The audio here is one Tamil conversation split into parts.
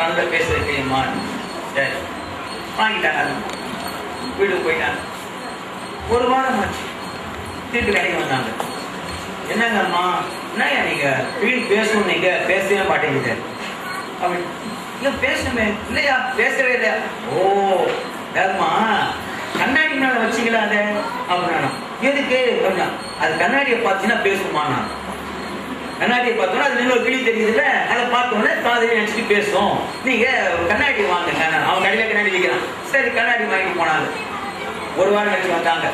நல்ல பேசுற கிளிமா. சரி வாங்கிட்டாங்க. வீட்டுக்கு போயிட்டாங்க. ஒரு வாரம் ஆச்சு. திருப்பி கடைக்கு வந்தாங்க. என்னங்க அம்மா, என்னங்க நீங்க கிளி பேசணும், நீங்க பேசவே மாட்டேங்குது அப்படி. இல்ல பேசணுமே. இல்லையா, பேசவே இல்லையா. ஓ யாருமா கண்ணாடி மேல வச்சுங்களா அத அப்படின்னா. எதுக்கு அப்படின்னா, அது கண்ணாடியை பார்த்தீங்கன்னா பேசுமா. நான் கண்ணாடியை பார்த்தோன்னா அது இன்னொரு கிளி தெரியுதுல்ல, அதை பார்த்தோன்னே காதலி நினைச்சிட்டு பேசும். நீங்க கண்ணாடி வாங்குங்க. அவன் கடையில கண்ணாடி விற்கிறான். சரி கண்ணாடி வாங்கி போனாங்க. ஒரு வாரம் கழிச்சு வந்தாங்க.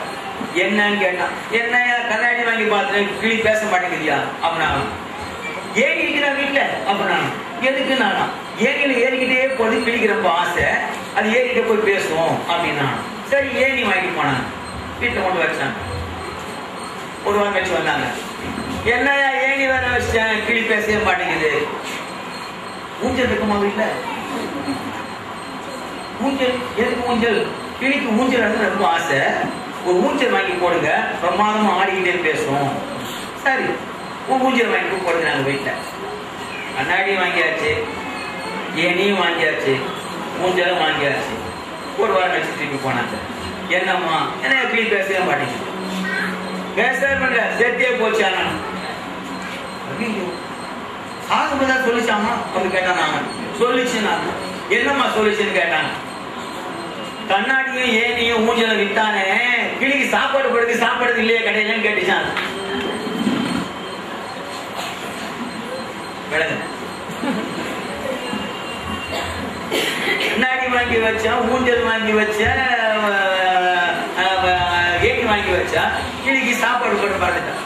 என்னன்னு கேட்டான். என்னையா கண்ணாடி வாங்கி பார்த்து கிளி பேச மாட்டேங்குதியா அப்படின்னா. ஏறி இருக்கிற வீட்டுல அப்படின்னா. எதுக்கு நானா, ஏனியில ஏறிக்கிட்டே போது கிளிக்கு ரொம்ப ஆசை, அது ஏறிக்கிட்டே போய் பேசும் அப்படின்னா. சரி ஏணி வாங்கி போனாங்க. வீட்டுல கொண்டு வச்சாங்க. ஒரு வாரம் கழிச்சு வந்தாங்க. என்னையா ஏணி வேற வச்சேன், கிளி பேசவே மாட்டேங்குது. ஊஞ்சல் இருக்குமா வீட்டுல? ஊஞ்சல் எதுக்கு? ஊஞ்சல் கிளிக்கு ஊஞ்சல் ரொம்ப ஆசை. ஒரு ஊஞ்சல் வாங்கி போடுங்க, பிரமாதமா ஆடிக்கிட்டே பேசும். சரி ஊஞ்சல் வாங்கி போடுங்க. நாங்க வீட்டுல கண்ணாடி வாங்கியாச்சு, ஏனியும் வாங்கியாச்சு, ஊஞ்சலும் வாங்கியாச்சு. ஒரு வாரம் கழிச்சு திருப்பி போனாங்க. என்னம்மா, என்ன கிளி பேசவே மாட்டேங்குது. பேசவே பண்ணல, சேர்த்தே போச்சாங்க. ஆகும்போது சொல்லிச்சாமா அப்படி கேட்டான். நாங்க சொல்லிச்சு. நான் என்னம்மா சொல்லிச்சுன்னு கேட்டாங்க. கண்ணாடியும் ஏனியும் ஊஞ்சலும் வித்தானே, கிளிக்கு சாப்பாடு போடுறது சாப்பாடு இல்லையே கடையிலன்னு கேட்டுச்சான். கண்ணாடி வாங்கி வச்சா, ஊஞ்சல் வாங்கி வச்சா, ஏணி வாங்கி வச்சா, கிளிக்கு சாப்பாடு போட்டு பார்த்துட்டான்.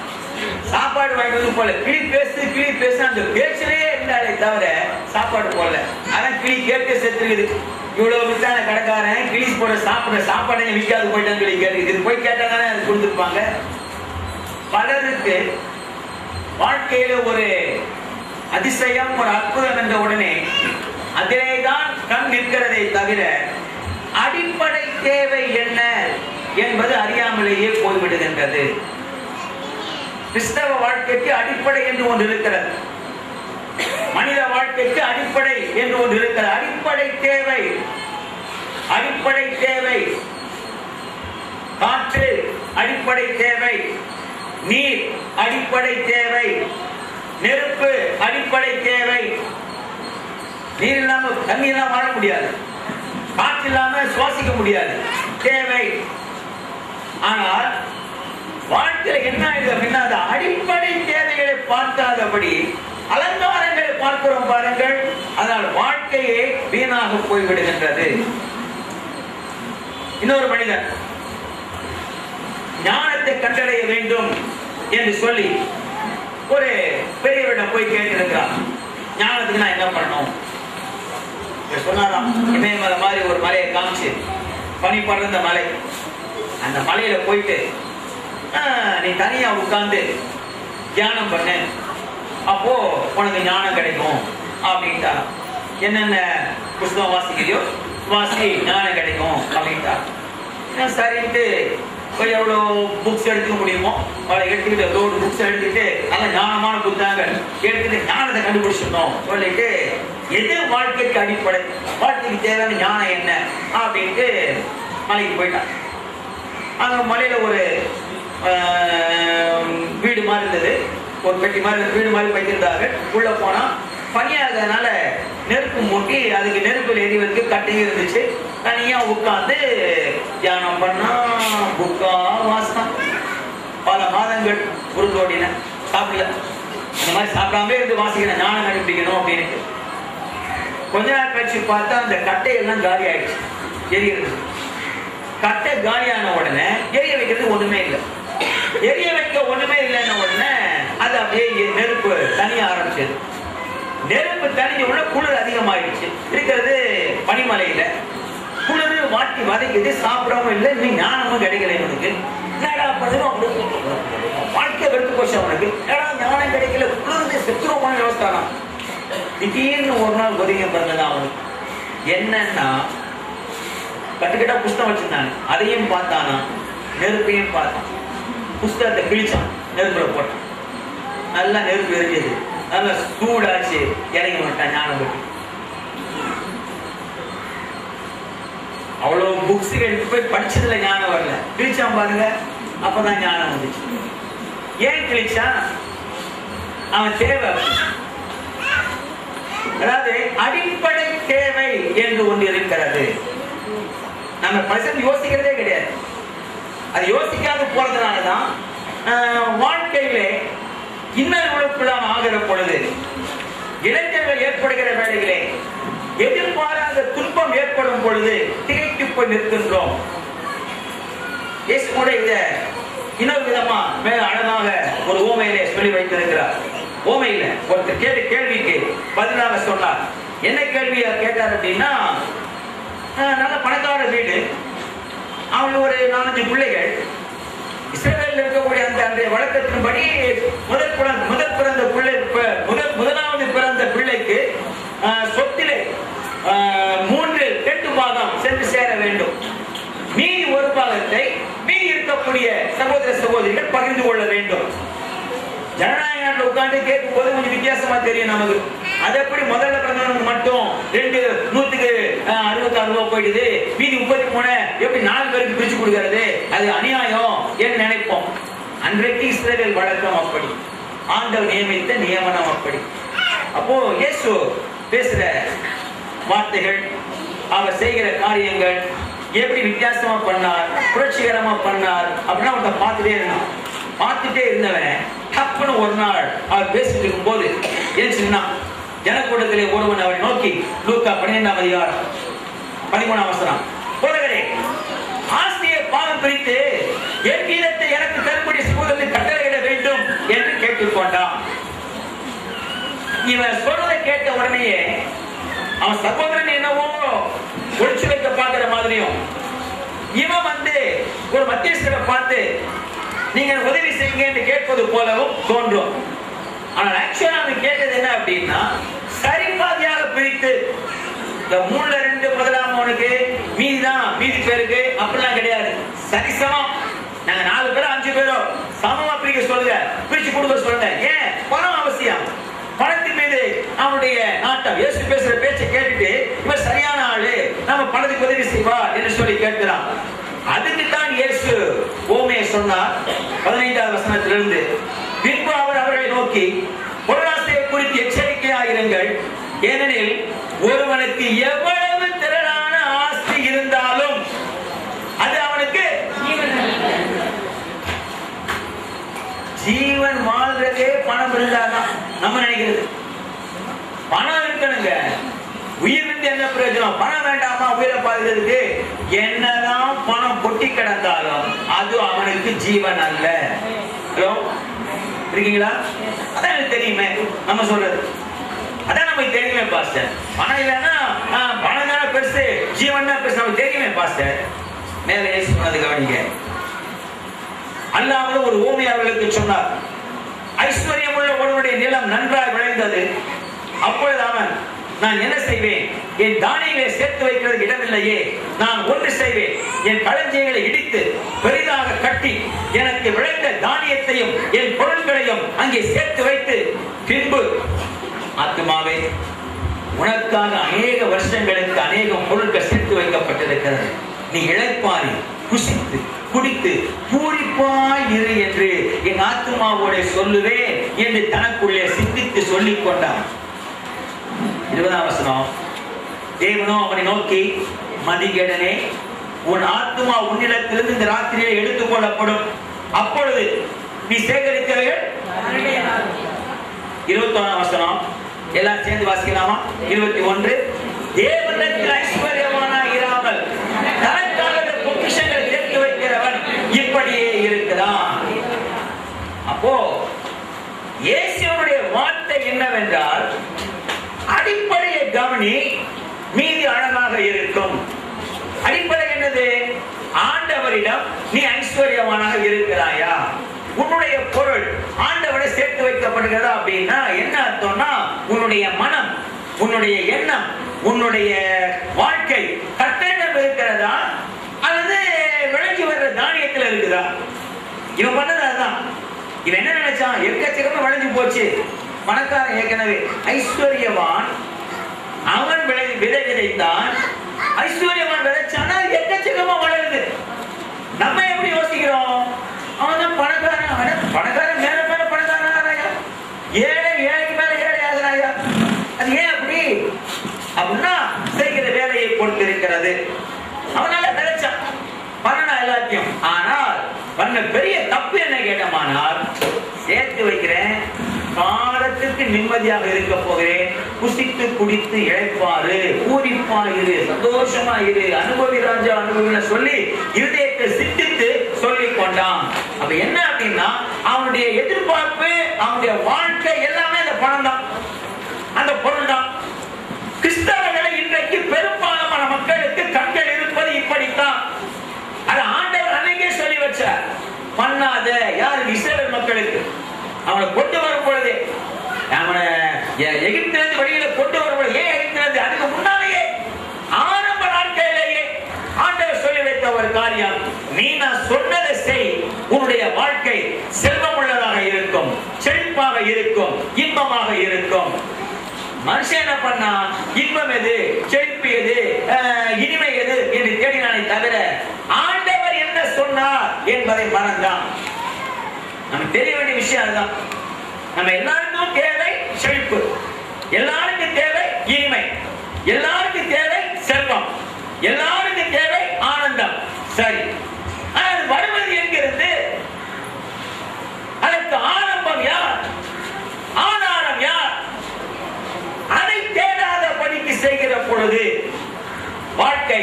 சாப்பாடு வாங்கி வந்து போல. கிளி பேசு கிளி பேசு அந்த பேச்சிலே இருந்தாலே தவிர சாப்பாடு போடல. அதான் கிளி கேட்க செத்துருக்குது. இவ்வளவு வித்தான கடைக்காரன் கிளி போட சாப்பிட சாப்பாடை விற்காது போயிட்டான்னு சொல்லி கேட்டு போய் கேட்டாங்க, அது கொடுத்துருப்பாங்க. பலருக்கு வாழ்க்கையில ஒரு அதிசயம், ஒரு அற்புதம் என்ற உடனே அதிலேதான் கண் நிற்கிறதை தவிர அடிப்படை தேவை என்ன என்பது அறியாமலேயே போய்விடுகின்றது. கிறிஸ்தவ வாழ்க்கைக்கு அடிப்படை என்று ஒன்று இருக்கிறது. மனித வாழ்க்கைக்கு அடிப்படை என்று ஒன்று இருக்கிறது. அடிப்படை தேவை, அடிப்படை தேவை. காற்று அடிப்படை தேவை, நீர் அடிப்படை தேவை, நெருப்பு அடிப்படை தேவை. நீர் இல்லாம தண்ணி இல்லாம வாழ முடியாது, காற்று இல்லாம சுவாசிக்க முடியாது, தேவை. ஆனால் வாழ்க்கையில என்ன ஆயிடுது அப்படின்னா, அந்த அடிப்படை தேவைகளை பார்க்காதபடி அலங்காரங்களை பார்க்கிறோம் பாருங்கள். அதனால் வாழ்க்கையே வீணாக போய்விடுகின்றது. இன்னொரு மனிதன் ஞானத்தை கண்டடைய வேண்டும் என்று சொல்லி ஒரு பெரியவரிடம் போய் கேட்டிருக்கிறார். ஞானத்துக்கு நான் என்ன பண்ணணும் சொன்னாராம். இமயமலை மாதிரி ஒரு மலையை காமிச்சு, பனி படர்ந்த மலை, அந்த மலையில போயிட்டு நீ தனியா உட்கார்ந்து தியானம் பண்ணு, அப்போ உனக்கு ஞானம் கிடைக்கும் அப்படின்ட்டா. என்னென்ன புஸ்தகம் வாசிக்கிறியோ வாசி, ஞானம் கிடைக்கும் அப்படின்ட்டா. சரின்ட்டு போய் எவ்வளோ புக்ஸ் எடுத்துக்க முடியுமோ அவளை எடுத்துக்கிட்டு எவ்வளோ புக்ஸ் எடுத்துக்கிட்டு நல்ல ஞானமான புத்தகங்கள் எடுத்துட்டு ஞானத்தை கண்டுபிடிச்சிடணும் சொல்லிட்டு, எது வாழ்க்கைக்கு அடிப்படை, வாழ்க்கைக்கு தேவையான ஞானம் என்ன அப்படின்ட்டு மலைக்கு போயிட்டான். அங்க மலையில ஒரு வீடு மாதிரி இருந்தது, ஒரு பெட்டி மாதிரி வீடு மாதிரி வைத்திருந்தாங்க. உள்ள போனா பனியாகிறதுனால நெருப்பு மூட்டி அதுக்கு நெருப்பில் எரிவதற்கு கட்டையும் இருந்துச்சு. தனியா உட்கார்ந்து தியானம் பண்ணா புக்கா வாசம். பல மாதங்கள் உருந்தோடின, சாப்பிடல. அந்த மாதிரி சாப்பிடாமலே இருந்து வாசிக்கணும், ஞானம் கண்டுபிடிக்கணும் அப்படின்னு. கொஞ்ச நாள் கழிச்சு பார்த்தா அந்த கட்டையெல்லாம் காலி ஆயிடுச்சு, எரிகிறது. கட்டை காலியான உடனே எரிய வைக்கிறது ஒண்ணுமே இல்லை. எரிய வைக்க ஒண்ணுமே இல்லைன்ன உடனே அது அப்படியே நெருப்பு தனிய ஆரம்பிச்சது. நெருப்பு தனிஞ்ச உடனே குளிர் அதிகமாயிடுச்சு. இருக்கிறது பனிமலையில குளிர் வாட்டி வதைக்குது. சாப்பிடாம இல்லை, நீ ஞானமும் கிடைக்கல. இவனுக்கு என்னடா பண்ணுவோம், வாழ்க்கை வெறுத்து போச்சு அவனுக்கு. ஏடா ஞானம் கிடைக்கல, குளிர்ந்து செத்துருவோமான யோசித்தானா. திடீர்னு ஒரு நாள் ஒதுங்க பிறந்ததான் அவனுக்கு. என்னன்னா கட்டுக்கிட்டா புஸ்தகம் வச்சிருந்தாங்க, அதையும் பார்த்தானா, நெருப்பையும் பார்த்தான். புஸ்தகத்தை கிழிச்சான், நெருப்புல போட்டான். நல்லா நெருப்பு எரிஞ்சது, நல்லா சூடாச்சு, இறங்கி விட்டான் ஞானம் பற்றி. புக்ஸ் எடுத்து போய் படிச்சதுல ஞானம் வரல, கிழிச்சான் பாருங்க, அப்பதான் ஞானம் வந்துச்சு. ஏன் கிழிச்சான்? அவன் தேவை. அதாவது அடிப்படை தேவை என்று ஒன்று இருக்கிறது. நம்ம பசங்க யோசிக்கிறதே கிடையாது. அது யோசிக்காது போறதுனாலதான் வாழ்க்கையிலே இன்னல் உழைப்புலாம் ஆகிற பொழுது, இளைஞர்கள் ஏற்படுகிற வேளையிலே எதிர்பாராத துன்பம் ஏற்படும் பொழுது திகைத்து போய் நிற்கின்றோம். இயேசு கூட இத இன்னொரு விதமா மேல அழகாக ஒரு ஓமையிலே சொல்லி வைத்திருக்கிறார். ஓமையில ஒருத்தர் கேட்ட கேள்விக்கு பதிலாக சொன்னார். என்ன கேள்வியா கேட்டார் அப்படின்னா, நல்ல பணக்கார வீடு, அவங்க ஒரு 4-5 பிள்ளைகள். இஸ்ரவேலில் இருக்கக்கூடிய அந்த வழக்கத்தின்படி முதலாவது பிறந்த பிள்ளைக்கு சொத்திலே 3/8 பாகம் சென்று சேர வேண்டும். மீதி ஒரு பாகத்தை மீதி இருக்கக்கூடிய சகோதர சகோதரிகள் பகிர்ந்து கொள்ள வேண்டும். ஜனநாயக நாட்டில் உட்கார்ந்து கேட்கும் போது கொஞ்சம் வித்தியாசமா தெரியும் நமக்கு. அது எப்படி முதல்ல பிறந்தவனுக்கு மட்டும் 2/166 போயிடுது, மீதி 33 எப்படி 4 பேருக்கு பிரிச்சு கொடுக்கிறது, அது அநியாயம் என்று நினைப்போம். அன்றைக்கு இஸ்ரவேல் வழக்கம் அப்படி, ஆண்டவர் நியமித்த நியமனம் அப்படி. அப்போ இயேசு பேசுற வார்த்தைகள், அவர் செய்கிற காரியங்கள் எப்படி வித்தியாசமா பண்ணார், புரட்சிகரமா பண்ணார் அப்படின்னா அவன் பார்த்துட்டே இருந்தான். பார்த்துட்டே இருந்தவன் தப்புன்னு ஒரு நாள் அவர் பேசிட்டு இருக்கும் போது ஏன் சொன்னா, ஜனக்கூட்டத்திலே ஒருவன் அவரை நோக்கி, லூக்கா 12:13 போதகரே, ஆஸ்தியை பாகம் பிரித்து என் கீதத்தை எனக்கு தரும்படி சகோதரனுக்கு கட்டளையிட வேண்டும் என்று கேட்டுக்கொண்டான். இவன் சொல்றதை கேட்ட உடனேயே அவன் சகோதரன் என்னவோ ஒழிச்சு வைக்க பார்க்கிற மாதிரியும், இவன் ஒரு மத்தியஸ்தரை பார்த்து நீங்க உதவி செய்யுங்க என்று கேட்பது போலவும் தோன்றும். ஆனால் ஆக்சுவலா அவன் கேட்டது என்ன அப்படின்னா, சரிபாதியாக பிரித்து இந்த 3/2 முதலாமவனுக்கு மீதி பேருக்கு அப்படிலாம் கிடையாது, சரிசமம். நாங்க 4 பேரோ 5 பேரோ சமமா பிரிக்க சொல்லுங்க, பிரிச்சு கொடுக்க சொல்லுங்க. ஏன்? பணம் அவசியம். பணத்தின் மீது அவனுடைய நாட்டம். இயேசு பேசுற பேச்சை கேட்டுட்டு இவர் சரியான ஆளு, நம்ம பணத்துக்கு உதவி செய்வா என்று சொல்லி கேட்கிறான். அதுக்கு தான் இயேசு ஓமையை சொன்னார் 15வது வசனத்திலிருந்து. பின்பு அவர் அவர்களை நோக்கி, பொருளாசையை குறித்து எச்சரிக்கையாயிருங்கள், ஏனெனில் ஒருவனுக்கு எவ்வளவு திரளான ஆஸ்தி இருந்தாலும் அது அவனுக்கு ஜீவன் வாழ்றதே பணம் இருந்தாதான் நம்ம நினைக்கிறது. பணம் இருக்கணுங்க, உயிர் இருந்து என்ன பிரயோஜனம்? பணம் வேண்டாமா உயிரை பாதுகாக்கிறதுக்கு? என்னதான் பணம் கொட்டி கிடந்தாலும் அது அவனுக்கு ஜீவன் அல்ல. ஹலோ, இருக்கீங்களா? அதான் எனக்கு தெரியுமே, நம்ம சொல்றது அதான் நமக்கு தெரியுமே பாஸ்டர். பணம் இல்லைன்னா பணம் தானே பெருசு, ஜீவன் தான் பெருசு, நமக்கு தெரியுமே பாஸ்டர். மேல ஏசி சொன்னது கவனிங்க. அல்லாமல் ஒரு ஊமை அவர்களுக்கு சொன்னார், ஐஸ்வர்யம் உள்ள ஒருவனுடைய நிலம் நன்றாய் விளைந்தது. அப்பொழுது அவன், நான் என்ன செய்வேன்? என் தானியங்களை சேர்த்து வைக்கிறதுக்கு இடமில்லையே. நான் ஒன்று செய்வேன், என் களஞ்சியங்களை இடித்து பெரிதாக கட்டி எனக்கு விளைந்த தானியத்தையும் என் பொருட்களையும் அங்கே சேர்த்து வைத்து, பின்பு ஆத்துமாவே, உனக்காக அநேக வருஷங்களுக்கு அநேக பொருட்கள் சேர்த்து வைக்கப்பட்டிருக்கிறது. நீ இளைப்பாரி குசித்து குடித்து பூரிப்பாய் இரு என்று என் ஆத்துமாவோட சொல்லுவேன் என்று தனக்குள்ளே சிந்தித்து சொல்லிக் கொண்டான். 20ஆம் வசனம். தேவனோ அவனை நோக்கி, மதிகேடனே, உன் ஆத்துமா உன்னிடத்திலிருந்து இந்த ராத்திரியை எடுத்துக் கொள்ளப்படும், அப்பொழுது நீ சேகரித்தவைகள். 21ஆம் வசனம் எல்லாம் சேர்ந்து வாசிக்கலாமா? 21. தேவனிடத்தில் ஐஸ்வர்யவானாய் இராமல் தனக்காக பொக்கிஷங்களை சேர்த்து வைக்கிறவன் இப்படியே இருக்கிறான். அப்போ இயேசுவுடைய வார்த்தை என்னவென்றால், அடிப்படையை கவனி, மீதி அழகாக இருக்கும். அடிப்படை என்னது? ஆண்டவரிடம் நீ ஐஸ்வர்யவானாக இருக்கிறாயா? உன்னுடைய பொருள் ஆண்டவரை சேர்த்து வைக்கப்படுகிறதா அப்படின்னா என்ன அர்த்தம்னா, உன்னுடைய மனம், உன்னுடைய எண்ணம், உன்னுடைய வாழ்க்கை கர்த்தரிடம் இருக்கிறதா அல்லது விளங்கி வர்ற தானியத்தில் இருக்குதா? இவன் பண்ணது அதுதான். இவன் என்ன நினைச்சான்? எக்கச்சக்கமா விளைஞ்சு போச்சு. பணக்காரன் ஏற்கனவே ஐஸ்வர்யவான், அவன் விதை விதைத்தான். ஐஸ்வர்யவான் விதைச்சானா எக்கச்சக்கமா அப்படின்னா செய்கிற வேலையை பொறுத்து இருக்கிறது. அவனால நினைச்சான் பண்ணனா எல்லாத்தையும். ஆனால் பண்ண பெரிய தப்பு என்ன கேட்டமானால், சேர்த்து வைக்கிறேன், காலத்துக்கு நிம்மதியாக இருக்க போகிறேன், புசித்து குடித்து இழைப்பாரு, பூரிப்பாயிரு, சந்தோஷமா இரு, அனுபவி ராஜா அனுபவின சொல்லி இருதயத்தை சிந்தித்து சொல்லிக் கொண்டான். அப்ப என்ன அப்படின்னா, அவனுடைய எதிர்பார்ப்பு, அவனுடைய வாழ்க்கை எல்லாமே அந்த பணம் தான், அந்த பொருள் தான். கிறிஸ்தவர்களை இன்றைக்கு பெரும்பாலான மக்களுக்கு கண்கள் இருப்பது இப்படித்தான். அது ஆண்டவர் அன்னைக்கே சொல்லி வச்சார், பண்ணாத. யாரு? இஸ்ரவேல் மக்களுக்கு. அவனை கொண்டு வரும் பொழுது, அவனை எகிப்திலிருந்து வெளியில கொண்டு வரும் பொழுது, ஏன் எகிப்திலிருந்து? அதுக்கு முன்னாலேயே ஆரம்ப நாட்களிலேயே ஆண்டவர் சொல்லி வைத்த ஒரு காரியம், நீ நான் சொன்னதை செய், உன்னுடைய வாழ்க்கை செல்வம் உள்ளதாக இருக்கும், செழிப்பாக இருக்கும், இன்பமாக இருக்கும். மனுஷன் என்ன பண்ணா, இன்பம் எது, செழிப்பு எது, இனிமை எது என்று தேடினானே தவிர ஆண்டவர் என்ன சொன்னார் என்பதை மறந்தான். நமக்கு தெரிய வேண்டிய விஷயம் அதுதான். நம்ம எல்லாருக்கும் தேவை செழிப்பு, எல்லாருக்கும் தேவை இனிமை, எல்லாருக்கும் தேவை செல்வம், எல்லாருக்கும் தேவை ஆனந்தம். சரி, அது வருவது என்கிறது. அதற்கு ஆரம்பம் யார்? ஆதாரம் யார்? அதை தேடாத படிக்கு செய்கிற பொழுது வாழ்க்கை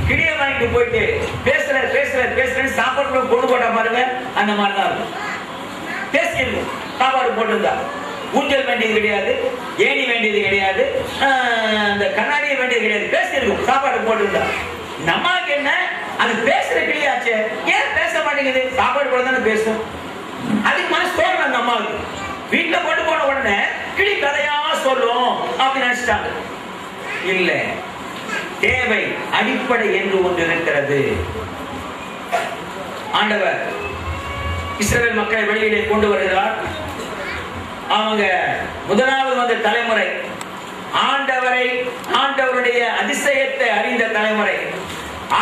கிளிய வாங்கிட்டு போயிட்டு பேசுற சாப்பாடு கொண்டு போட்ட பாருங்க, அந்த மாதிரிதான் இருக்கும். பேசியிருக்கும், சாப்பாடு போட்டிருந்தா ஊஞ்சல் வேண்டியது கிடையாது, ஏணி வேண்டியது கிடையாது, அந்த கண்ணாடியை வேண்டியது கிடையாது, பேசியிருக்கும், சாப்பாடு போட்டிருந்தா. நம்மளுக்கு என்ன, அது பேசுற கிளியாச்சு, ஏன் பேச மாட்டேங்குது? சாப்பாடு போட தானே பேசும். அதுக்கு மனசு தோணும் அந்த அம்மாவுக்கு. வீட்டுல கொண்டு போன உடனே கிளி கதையா சொல்லும் அப்படின்னு நினைச்சிட்டாங்க. இல்ல, தேவை அடிப்படை என்று ஒன்று இருக்கிறது. ஆண்டவர் இஸ்ரவேல் மக்களை வெளியிலே கொண்டு வருகிறார். அவங்க முதலாவது வந்த தலைமுறை ஆண்டவருடைய அதிசயத்தை அறிந்த தலைமுறை,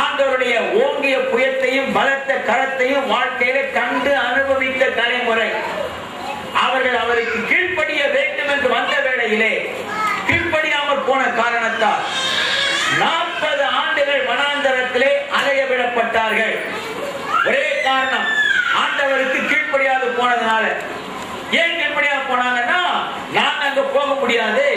ஆண்டவருடைய ஓங்கிய புயத்தையும் பலத்த கரத்தையும் வாழ்க்கையில கண்டு அனுபவித்த தலைமுறை. அவர்கள் அவருக்கு கீழ்ப்படிய வேண்டும் என்று வந்த வேளையிலே கீழ்ப்படியாமல் போன காரணத்தால் 40 ஆண்டுகள் வனாந்தரத்திலே அலைய விடப்பட்டார்கள். ஒரே காரணம், ஆண்டவருக்கு கீழ்ப்படியாது போனதுனால. ஏன் கீழ்ப்படியாது போனாங்கன்னா, நாங்க அங்க போக முடியாது,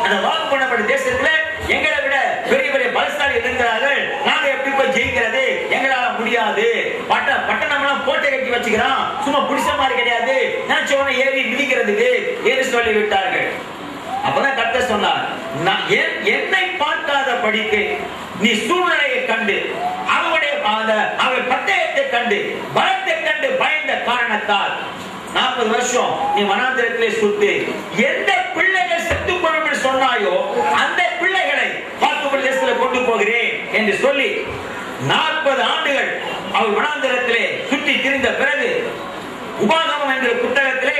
அந்த வாக்கு பண்ணப்பட்ட தேசத்துல எங்களை விட பெரிய பெரிய பலசாலி இருக்கிறார்கள், நாங்க எப்படி போய் ஜெயிக்கிறது, எங்களால முடியாது, பட்டணம் கோட்டை கட்டி வச்சுக்கிறோம், சும்மா புடிச்ச மாதிரி கிடையாது, நினைச்சவன ஏறி மிதிக்கிறதுக்கு என்று சொல்லி விட்டார்கள். அப்பதான் கர்த்தர் சொன்னார், என்னை பார்க்காத படிக்கு நீ சூழ்நிலையை கண்டு, அவருடைய பட்டயத்தை கண்டு, பலத்தை கண்டு பயந்த காரணத்தால் 40 வருஷம் நீ வனாந்திரத்திலே சுத்தி எந்த பிள்ளைகள் செத்துக் கொள்ளும் சொன்னாயோ அந்த பிள்ளைகளை வாக்குப்படி தேசத்தில் கொண்டு போகிறேன் என்று சொல்லி 40 ஆண்டுகள் அவர் வனாந்திரத்திலே சுற்றி திரிந்த பிறகு உபாகமம் என்ற புத்தகத்திலே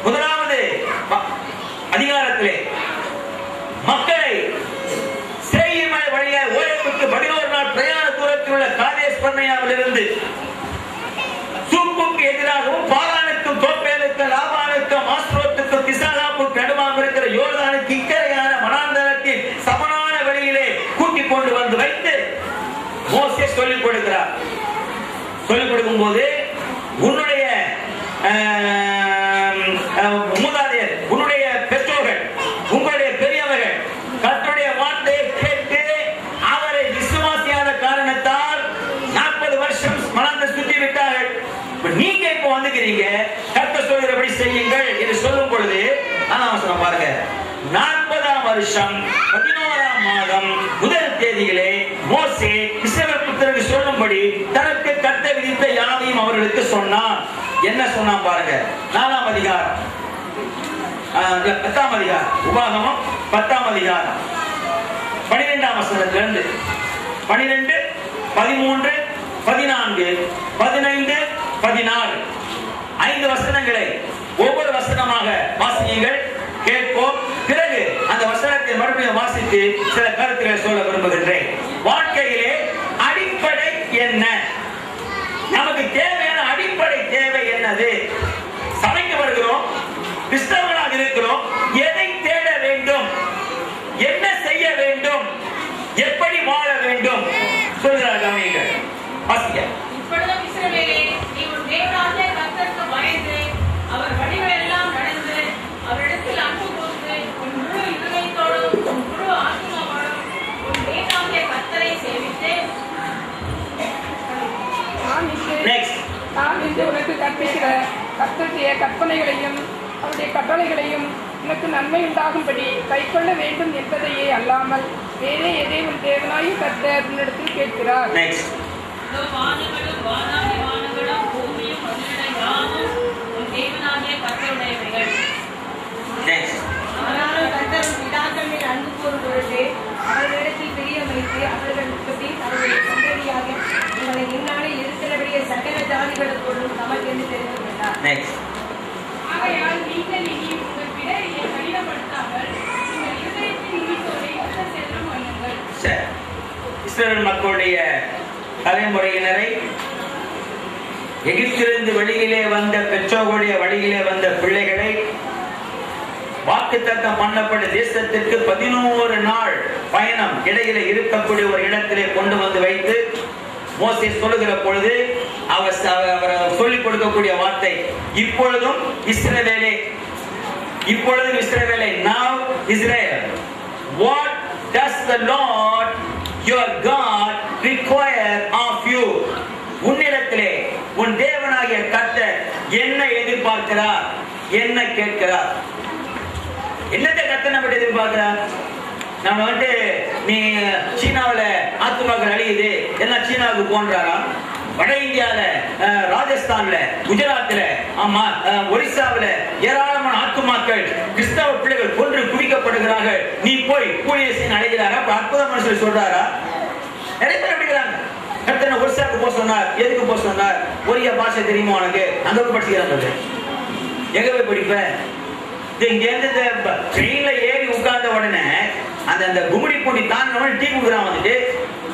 முதலாவது அதிகாரத்திலே மக்களை சேயீர் மலை வழியாக ஓரேபுக்கு 11 நாள் பிரயாண தூரத்தில் உள்ள காதேஸ் பர்னேயாவிலிருந்து சூப்புக்கு எதிராகவும் பாரானுக்கும் தோப்பேலுக்கும் லாபானுக்கும் ஆஸ்ரோத்துக்கும் கிசாலாப்புக்கு நடுவாக இருக்கிற யோர்தானுக்கு இக்கரையான வனாந்தரத்தில் சமனான வெளியிலே கூட்டிக் கொண்டு வந்து வைத்து மோசே சொல்லிக் கொடுக்கிறார். சொல்லிக் கொடுக்கும் போது உன்னுடைய மூதாதையர், உன்னுடைய பெற்றோர்கள், உங்களுடைய பெரியவர்கள் கர்த்தருடைய வார்த்தையை கேட்டு அவரை விசுவாசியான காரணத்தால் 40 வருஷம் மனதை சுத்தி விட்டார்கள். நீங்க இப்ப வந்துக்கிறீங்க, கர்த்தர் சொல்கிறபடி செய்யுங்கள் என்று சொல்லும் பொழுது பாருங்க, 40ஆம் வருஷம் 11ஆம் மாதம் முதல் தேதியிலே மோசே இஸ்ரவேல் புத்திரருக்கு சொல்லும்படி தனக்கு கர்த்தர் விதித்த யாவையும் அவர்களுக்கு சொன்னார். என்ன சொன்னான் பாருங்க, 4ஆம் அதிகாரம் 10ஆம் அதிகாரம் உபாகமம் 10ஆம் அதிகாரம் 12ஆம் வசனத்திலிருந்து 12, 13, 14, 15, 16 5 வசனங்களை ஒவ்வொரு வசனமாக வாசியுங்கள், கேட்போம். பிறகு அந்த வசனத்தை மறுபடியும் வாசித்து சில கருத்துக்களை சொல்ல விரும்புகின்றேன். வாழ்க்கையிலே அடிப்படை என்ன, நமக்கு தேவையான அடிப்படை தேவை என்னது? சபைக்கு வருகிறோம், கிறிஸ்தவர்களாக இருக்கிறோம், எதை தேட வேண்டும்? என்ன செய்ய வேண்டும், எப்படி வாழ வேண்டும் சொல்கிறார். கவனியுங்கள், வாசிங்க. இப்பொழுதும் இஸ்ரவேலே, நீ உன் தேவனாகிய கர்த்தருக்கு பயந்து அவர் வழிகளெல்லாம் நடந்து அவரிடத்தில் அன்பு கூர்ந்து உன் முழு இருதயத்தோடும் உன் முழு ஆத்துமாவோடும் உன் தேவனாகிய கர்த்தரை சேவித்து நான் இன்று உனக்கு கற்பிக்கிற கர்த்தருடைய கற்பனைகளையும் அவருடைய கட்டளைகளையும் உனக்கு நன்மை உண்டாகும்படி கைக்கொள்ள வேண்டும் என்பதையே அல்லாமல் வேறே எதை உன் தேவனாய் கர்த்தர் உன்னிடத்தில் கேட்கிறார். வானங்களும் வானாதி வானங்களும் பூமியும் அதிலுள்ள யாவும் உன் தேவனாகிய கர்த்தருடையவைகள். ஆனாலும் கர்த்தர் பிதாக்கள் மேல் அன்பு கூறும் பொழுது அவர்களிடத்தில் பிரியம் வைத்து அவர்களுக்கு பின் அவருடைய சந்ததியாக உங்களை இந்நாளில் இருக்கிறபடியே சகல ஜாதிகளுக்குள்ளும் தமக்கென்று தெரிந்து கொண்டார். ஆகையால் நீங்கள் இனி உங்கள் பிறரையை கடினப்படுத்தாமல் உங்கள் இருதயத்தின் நிமித்தோரை யுத்த செல்வம் பண்ணுங்கள். இஸ்ரவேல் மக்களுடைய தலைமுறையினரை, எகிப்திலிருந்து வெளியிலே வந்த பெற்றோர்களுடைய வழியிலே வந்த பிள்ளைகளை வாக்குத்தத்தம் பண்ணப்பட்ட தேசத்திற்கு 11 நாள் பயணம் இடையில இருக்கக்கூடிய ஒரு இடத்திலே கொண்டு வந்து வைத்து மோசே சொல்லுகிற பொழுது அவர் சொல்லிக் கொடுக்கக்கூடிய வார்த்தை, இப்பொழுதும் இஸ்ரவேலே, இப்பொழுதும் இஸ்ரவேலே, now Israel, what does the Lord your God require of you? உன்னிடத்திலே உன் தேவனாகிய கர்த்தர் என்ன எதிர்பார்க்கிறார், என்ன கேட்கிறார்? என்னத்தை கர்த்தர் நம்ம எதிர்பார்க்கிறார்? நம்ம நீ சீனாவில் ஆத்துமாக்கள் அழியுது எல்லாம் சீனாவுக்கு போன்றாரா? வட இந்தியாவில, ராஜஸ்தான்ல, குஜராத்ல, ஆமா ஒரிசாவில ஏராளமான ஆத்துமாக்கள் கிறிஸ்தவ பிள்ளைகள் கொன்று குவிக்கப்படுகிறார்கள். நீ போய் ஊழியர் அடைகிறாரா? அற்புதம் மனுஷன் சொல்றாரா? நிறைய பேர் அப்படிங்கிறாங்க. கர்த்தர் ஒரிசாவுக்கு போக சொன்னார். எதுக்கு போக சொன்னார்? ஒரியா பாஷை தெரியுமா உனக்கு? அங்க போய் படிச்சுக்கிறாங்க. எங்க போய் படிப்ப? இங்க இருந்து ட்ரெயின்ல ஏறி உட்கார்ந்த உடனே அந்த கும்மிடி பூண்டி தாண்டினவன் டீ குடுக்குறான். வந்துட்டு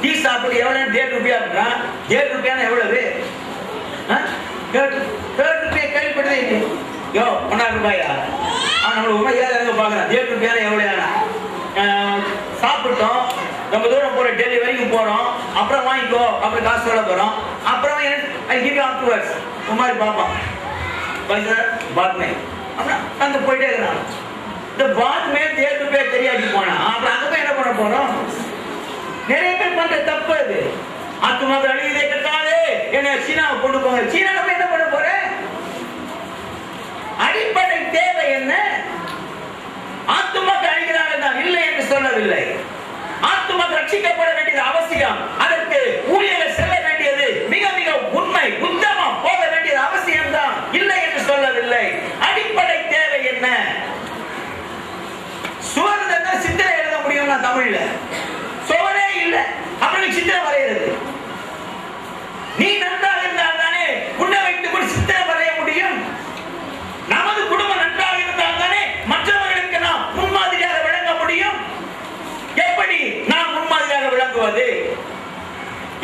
டீ சாப்பிட்டு எவ்வளவு? 1.5 ரூபாய் அப்படின்றான். 7 ரூபாய் எவ்வளவு? 3 ரூபாய் கேள்விப்படுது. யோ 1.5 ரூபாயா? நம்மளுக்கு 7 பாக்குறான். 7 ரூபாய் எவ்வளவு? சாப்பிட்டோம், ரொம்ப தூரம் போற, டெல்லி வரைக்கும் போறோம், அப்புறம் வாங்கிக்கோ, அப்புறம் காசு சொல்ல போறோம், அப்புறம் மாதிரி பார்ப்பான். அங்க போயிட்டே இருக்கிறான். இந்த பாத்மே 7 ரூபாய் தெரியாட்டி போனா அப்புறம் அங்க போய் என்ன பண்ண போறோம்? நிறைய பேர் பண்ற தப்பு அது. ஆத்துமாக்கள் அழியதே கட்டாதே என்ன சீனாவை கொண்டு போங்க. சீனாவை போய் என்ன பண்ண போற? அடிப்படை தேவை என்ன? ஆத்துமாக்கள் அழிகிறார்கள் தான், இல்லை என்று சொல்லவில்லை. ஆத்துமாக்கள் ரட்சிக்கப்பட வேண்டியது அவசியம். அதற்கு ஊழியர்கள் செல்ல வேண்டியது மிக மிக உண்மை, உத்தமம், போக வேண்டியது அவசியம் தான், இல்லை என்று சொல்லவில்லை. அடிப்படை தேவை என்ன? சுவர்ணத்தை சித்திரை எழுத முடியும்னா தமிழ்ல சுவரே இல்லை, அவனுக்கு சித்திரை வரைகிறது. நீ நன்றாக இருந்தால் தானே உன்னை வைத்துக் கொண்டு சித்திரை வரைய முடியும். நமது குடும்பம் நன்றாக இருந்தால் தானே மற்றவர்களுக்கு நாம் முன்மாதிரியாக விளங்க முடியும். எப்படி நாம் முன்மாதிரியாக விளங்குவது?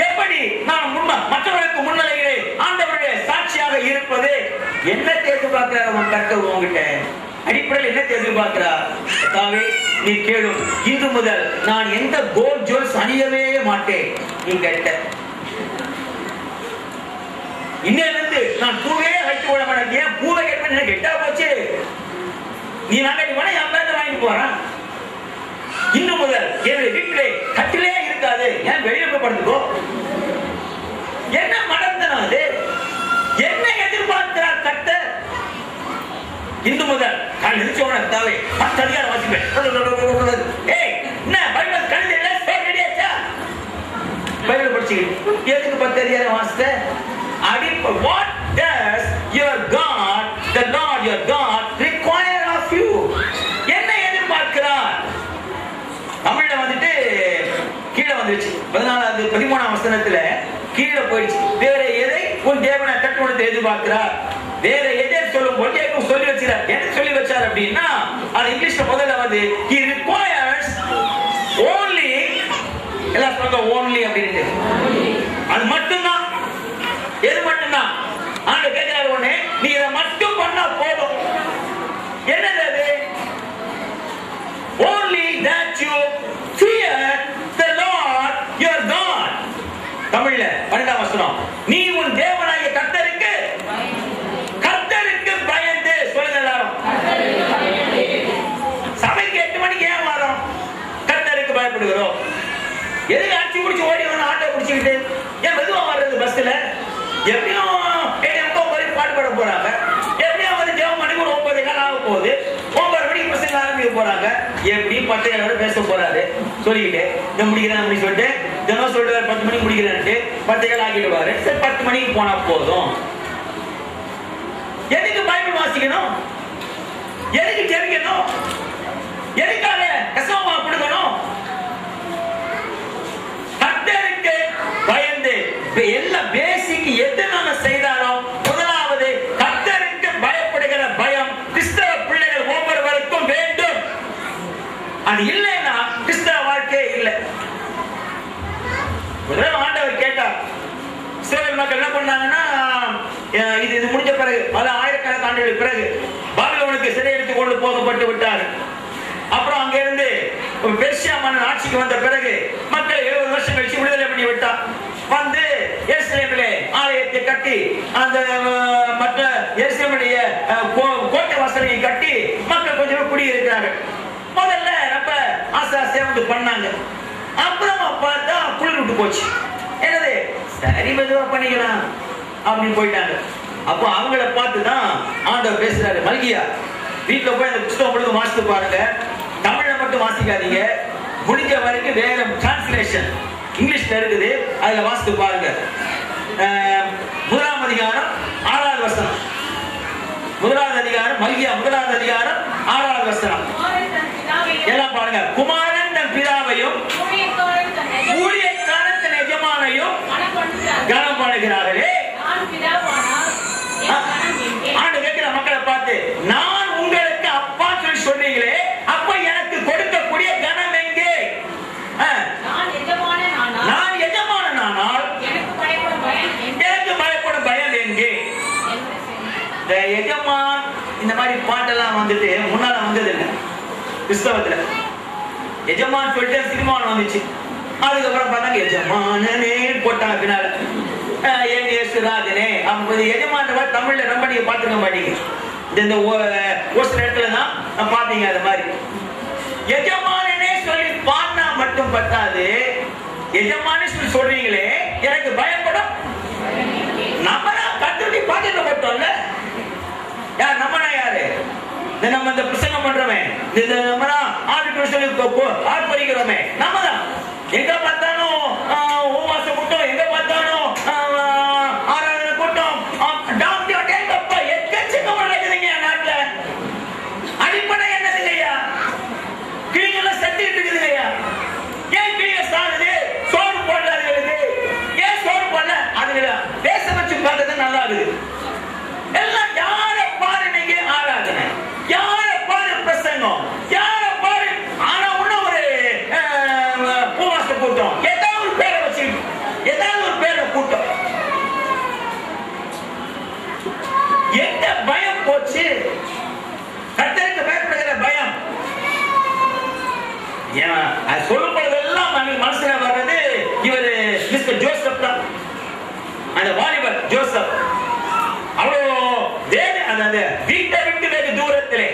எப்படி நாம் மற்றவர்களுக்கு முன்னிலையிலே ஆண்டவருடைய சாட்சியாக இருப்பது? என்ன எதிர்பார்க்கிறார் உன் கர்த்தர் உன்கிட்ட? அடிப்படையில் என்ன எதிர்பார்க்கிறார்? நீ கேளும், இன்று முதல் நான் எந்த கோல்ட் ஜுவல்ஸ் அணியவே மாட்டேன். நீ கேட்ட இன்னிலிருந்து நான் பூவே வைத்து விட மாட்டேன். ஏன் பூவை கேட்பேன்? கெட்டா போச்சு. நீ நாளைக்கு வேணா என் பேர்ல வாங்கி போறான். இன்று முதல் என்னுடைய வீட்டிலே கட்டிலே இருக்காது. ஏன் வெளியே போய் படுத்துக்கோ? என்ன மடத்தனம் அது? என்ன எதிர்பார்க்கிறார் கர்த்தர்? இன்று முதல் நான் நினைச்சவன தேவை 10 அதிகாரம் வாசிப்பேன். ஏய் என்ன பைபிள் கழுது இல்ல ரெடியாச்சா? பைபிள் படிச்சுக்கிட்டு எதுக்கு 10 அதிகாரம் வாசித்த? What does your God, the Lord your God, require of you? என்ன எதிர்பார்க்கிறார்? தமிழ்ல வந்துட்டு கீழே வந்துருச்சு. 14வது 13ஆம் வசனத்துல கீழே போயிடுச்சு. வேற எதை உன் தேவனை கட்டுப்படுத்த எதிர்பார்க்கிறார்? வேற எதை சொல்லும் போது சொல்லி வச்சார். என்ன சொல்லி வச்சார் அப்படின்னா, அது இங்கிலீஷ்ல முதல்ல வந்து he requires only, எல்லாம் சொல்லுங்க only அப்படின்னு. அது மட்டும்தான். எது மட்டும்தான்? ஆண்டவர் கேட்கிறார், ஒண்ணு நீ இதை மட்டும் பண்ணா போதும். என்னது அது? Only that you பயப்படுகிறோம். எதுக்கு அடிச்சு குடிச்சு ஓடி வந்து ஆட்டோ குடிச்சுக்கிட்டு ஏன் மெதுவா வர்றது பஸ்ல? எப்படியும் பாடுபட போறாங்க. எப்படியும் வந்து ஜெபம் பண்ணி ஒரு 9 காலம் ஆக போகுது. 9 மணிக்கு பசங்க ஆரம்பிக்க போறாங்க. எப்படி பட்டையோட பேச போறாரு சொல்லிக்கிட்டு இதை முடிக்கிறேன் அப்படின்னு சொல்லிட்டு தினம் சொல்லிட்டு 10 மணிக்கு முடிக்கிறேன்ட்டு 10 காலம் ஆகிடுவாரு. சரி 10 மணிக்கு போனா போதும். எதுக்கு பைபிள் வாசிக்கணும்? எதுக்கு ஜெபிக்கணும்? எதுக்காக கசவமா கொடுக்கணும்? கர்த்தருக்கு பயந்து எல்லா பேசிக் எது நாம செய்தாலும் முதலாவது கர்த்தருக்கு பயப்படுகிற பயம் கிறிஸ்தவ பிள்ளைகள் ஒவ்வொருவருக்கும் வேண்டும். அது இல்லைன்னா கிறிஸ்தவ வாழ்க்கையே இல்லை. ஆண்டவர் கேட்டார், இஸ்ரவேல் மக்கள் என்ன பண்ணாங்கன்னா, இது முடிஞ்ச பிறகு பல ஆயிரக்கணக்கான ஆண்டுகளுக்கு பிறகு பாபிலோனுக்கு சிறையெடுத்து கொண்டு போகப்பட்டு விட்டார். அப்புறம் அங்க இருந்து பெர்சியா மன்னன் ஆட்சிக்கு வந்த பிறகு மக்கள் 70 வருஷம் கழிச்சு விடுதலை பண்ணி விட்டார். வந்து எருசலேமிலே ஆலயத்தை கட்டி அந்த மற்ற எருசலேமுடைய கோட்டை வாசலை கட்டி மக்கள் கொஞ்சம் குடியிருக்கிறார்கள். முதல்ல ரொம்ப ஆசை வந்து பண்ணாங்க. அப்புறமா பார்த்தா குளிர் விட்டு போச்சு. என்னது சரி மெதுவா பண்ணிக்கலாம் அப்படின்னு போயிட்டாங்க. அப்போ அவங்கள பார்த்துதான் ஆண்டவர் பேசுறாரு, மல்கியா வீட்டுல போய் அந்த புத்தகம் முழுக்க வாசித்து பாருங்க. தமிழ்ல மட்டும் வாசிக்காதீங்க, முடிஞ்ச வரைக்கும் வேற டிரான்ஸ்லேஷன் இங்கிலீஷ்ல இருக்குது, அதுல வாசித்து பாருங்க. 1ஆம் அதிகாரம் 6வது வசனம். 1வது அதிகாரம் மல்கியா 1வது அதிகாரம் 6வது வசனம். எல்லாம் பாருங்க. குமாரன் தன் பிதாவையும் ஊழியக்காரன் தன் எஜமானையும் கனம் பண்ணுகிறார்களே. ஆண்டு கேட்கிற மக்களை பார்த்து, நான் உங்களுக்கு அப்பா சொல்லி சொன்னீங்களே, அப்ப எனக்கு கொடுக்கக்கூடிய கனம் எங்கே? நான் எஜமானனானால் எனக்கு பயப்படும் பயம் எங்கே? இந்த எஜமான் இந்த மாதிரி பாட்டெல்லாம் வந்துட்டு முன்னால வந்தது இல்லை கிறிஸ்தவத்துல. எஜமான் சொல்லிட்டு சினிமான் வந்துச்சு. அதுக்கப்புறம் பார்த்தாங்க எஜமானனே போட்டாங்க பின்னால. எஜமான தமிழ்ல ரொம்ப நீங்க பாத்துக்க மாட்டீங்க. இந்த ஒரு சில இடத்துல தான் பாத்தீங்க. அது மாதிரி எஜமானனே சொல்லி பாடினா மட்டும் பத்தாது. எஜமானே சொல்லி சொல்றீங்களே எனக்கு பயப்படும். நம்ம தான் கத்துட்டி பாத்துட்டு போட்டோம்ல. யார் நம்மனா? யாரு? நம்ம இந்த பிரசங்கம் பண்றோமே, நம்ம தான் ஆண்டு சொல்லி ஆர்ப்பரிக்கிறோமே, நம்ம தான். எங்க பார்த்தாலும் உபவாச கூட்டம், எங்க பார்த்தாலும் ஆராதனை கூட்டம், எக்கச்சக்கமா நடக்குதுங்க நாட்டுல. அடிப்படை என்னதுங்கய்யா? கிளிகள் சத்திட்டு இருக்குதுங்கய்யா. ஏன் கிளிகள் சாகுது? சோறு போடல அதுகளுக்கு. ஏன் சோறு போடல? அதுல பேச வச்சு பார்த்தது நல்லா இருக்குது. எல்லாம் யார பாரு நீங்க ஆராதனை, யார பாரு பிரசங்கம், யார பாரு. ஆனா ஒன்னும் ஒரு உபவாச கூட்டம், ஏதாவது ஒரு பேரை வச்சு, ஏதாவது ஒரு பேரை கூட்டம். எந்த பயம் போச்சு? கர்த்தருக்கு பயப்படுகிற பயம். சொல்லும் பொழுதெல்லாம் மனசுல வர்றது இவரு மிஸ்டர் ஜோசப் தான். அந்த வாலிபர் ஜோசப் அவ்வளோ அதாவது வீட்டை விட்டு வெகு தூரத்திலே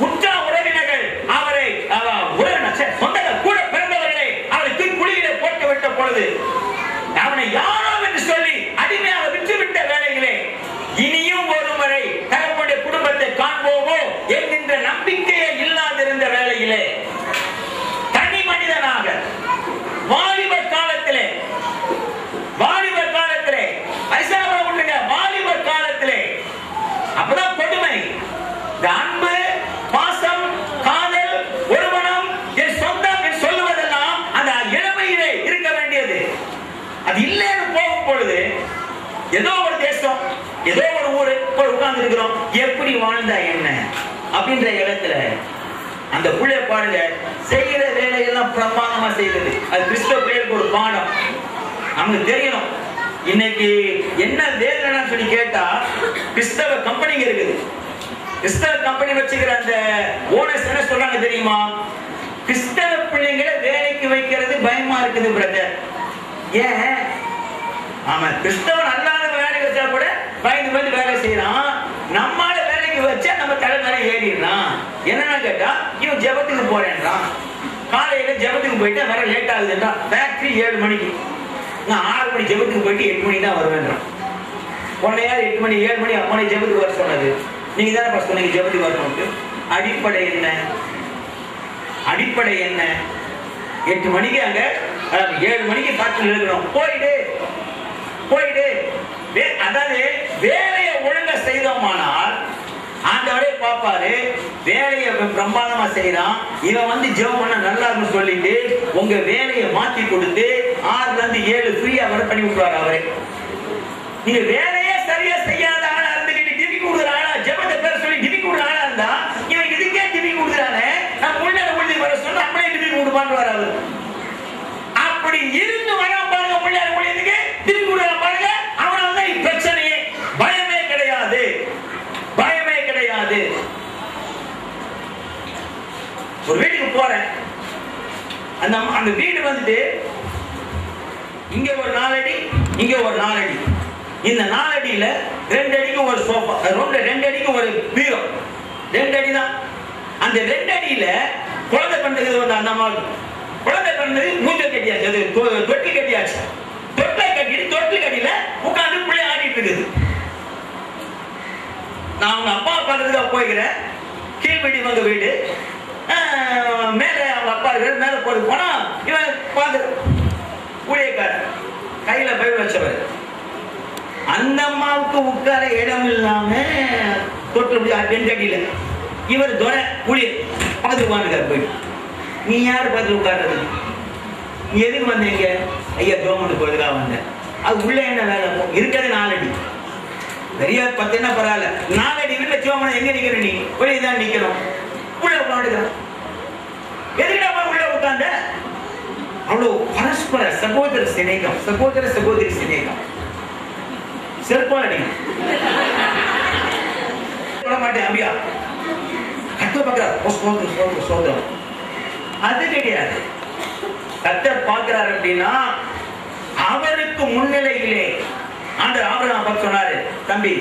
உற்ற உறவினர்கள் அவரை சொந்தங்கள் கூட பிறந்தவர்களை அவரை குழியிலே போட்டு விட்ட பொழுது அவனை யாரோ என்று சொல்லி அடிமையாக விட்டுவிட்ட வேலைகளே இனியும் ஒரு முறை தகப்பனுடைய குடும்பத்தை காண்போமோ என்கின்ற நம்பிக்கையே இல்லாதிருந்த வேலையிலே தனி மனிதனாக வாலிபர் காலத்திலே வாலிபர் காலத்திலே அப்பதான் கொடுமை. அன்பு, பாசம், காதல், ஒருமனம், என் சொந்தம் என்று சொல்லுவதெல்லாம் அந்த இளமையிலே இருக்க வேண்டியது. அது இல்லைன்னு போகும் பொழுது ஏதோ ஒரு தேசம், ஏதோ ஒரு ஊரு போய் உட்கார்ந்து இருக்கிறோம். எப்படி வாழ்ந்தா என்ன அப்படின்ற இடத்துல அந்த புள்ளைய பாருங்க, செய்கிற வேலையெல்லாம் பிரமாதமா செய்தது. அது கிறிஸ்தவ பிள்ளைகளுக்கு ஒரு பாடம். நமக்கு தெரியணும் இன்னைக்கு என்ன வேலை சொல்லி கேட்டா, கிறிஸ்தவ கம்பெனிங்க இருக்குது. கிறிஸ்தவ கம்பெனி வச்சுக்கிற அந்த ஓனர்ஸ் என்ன சொல்றாங்க தெரியுமா? கிறிஸ்தவ பிள்ளைங்களை வேலைக்கு வைக்கிறது பயமா இருக்குது பிரதர். ஏன்? ஆமா, கிறிஸ்தவன் அல்லாத வேலைக்கு வச்சா கூட பயந்து பயந்து வேலை செய்யறான். நம்மால வேலைக்கு வச்சா நம்ம தலை மேல ஏறிடலாம். என்னன்னு கேட்டா, இவன் ஜெபத்துக்கு போறேன்றான், காலையில ஜெபத்துக்கு ஜெபத்துக்கு போயிட்டு வர லேட் ஆகுதுன்றா. ஃபேக்டரி 7 மணிக்கு, நான் 6 மணி ஜெபத்துக்கு போயிட்டு 8 மணி தான் வருவேன்றான். உன்னையா 8 மணி 7 மணி அப்பனை ஜெபத்துக்கு வர சொன்னது? நீங்க தானே சொன்னீங்க ஜெபத்துக்கு வரணும். அடிப்படை என்ன? அடிப்படை என்ன? 8 மணிக்கு அங்க 7 மணிக்கு ஃபேக்டரியில் இருக்கணும். போயிடு அதாவது வேலையை ஒழுங்கா செய்தோமானால் ஆண்டவரே பாப்பாரு, வேலையை பிரம்மாண்டமா செய்யறான், இவன் ஜெபம் பண்ண நல்லா இருக்குன்னு சொல்லிட்டு உங்க வேலையை மாத்தி கொடுத்து 6ல இருந்து 7 ஃப்ரீயா வர பண்ணி விட்டுவாரு அவரே. நீங்க வேலையே சரியா செய்யாத ஆளா இருந்துட்டு டிவி கொடுக்குற ஆளா, ஜெபத்தை பேர் சொல்லி டிவி கொடுக்குற ஆளா இருந்தா இவன் இதுக்கே டிவி கொடுக்குறானே, நான் முன்னாடி உள்ளே வர சொன்னா அப்படியே டிவி கொடுப்பான்னு வர அவரு. அப்படி இருந்து வர பாருங்க, முன்னாடி உள்ளதுக்கு டிவி கொடுக்குற பாருங்க, அவனால தான் பிரச்சனையே. பயமே கிடையாது. ஒரு வீட்டுக்கு போறேன், அந்த வீடு இங்க ஒரு 4 அடி, இங்க ஒரு 4 அடி. இந்த 4 அடியில 2 அடிக்கு ஒரு சோஃபா, 2 அடிக்கு ஒரு பீரோ, 2 அடி தான். அந்த 2 அடியில குழந்தை பண்ணது அந்த அம்மா குழந்தை பண்ணது மூஞ்சல் கட்டியாச்சு, அது தொட்டில் கட்டியாச்சு. தொட்டில் கட்டியில உட்கார்ந்து பிள்ளை ஆடிட்டு இருக்குது. நான் அவங்க அப்பா பார்க்கறதுக்காக போய்கிறேன். கீழ்வீடு இவங்க வீடு, மேல அவங்க அப்பா இருக்கிற மேல போட்டு போனா இவன் பார்த்து ஊழியக்காரர் கையில பைபிள் வச்சவர். அந்த அம்மாவுக்கு உட்கார இடம் இல்லாம தொட்டு 2 அடியில இவர் துரை ஊழியர் பக்கத்துக்கு உட்காந்துக்கார். போயிட்டு நீ யாரு பக்கத்துல உட்கார்றது? நீ எதுக்கு வந்தீங்க? ஐயா கவர்மெண்ட் போறதுக்காக வந்தேன். அது உள்ள என்ன வேலை? இருக்கிறது 4 அடி, பெரிய 10 பரவாயில்ல. 4 அடி வீட்டுல சிவமனை எங்க நிக்கிற? நீ வெளியதான் நிக்கணும். உள்ள உட்காந்துக்கிறான். எதுக்கிட்ட உள்ள உட்கார்ந்த? அவ்வளவு பரஸ்பர சகோதர சிநேகம், சகோதரி சிநேகம். செருப்பால் அடிங்க சொல்ல மாட்டேன். அப்படியா கத்த பார்க்கிறார், அது கிடையாது. கத்தர் பார்க்கிறார் அப்படின்னா அவருக்கு முன்னிலையிலே ஆண்டவர் ஆபிரகாம் பார்த்து சொன்னாரு, தம்பி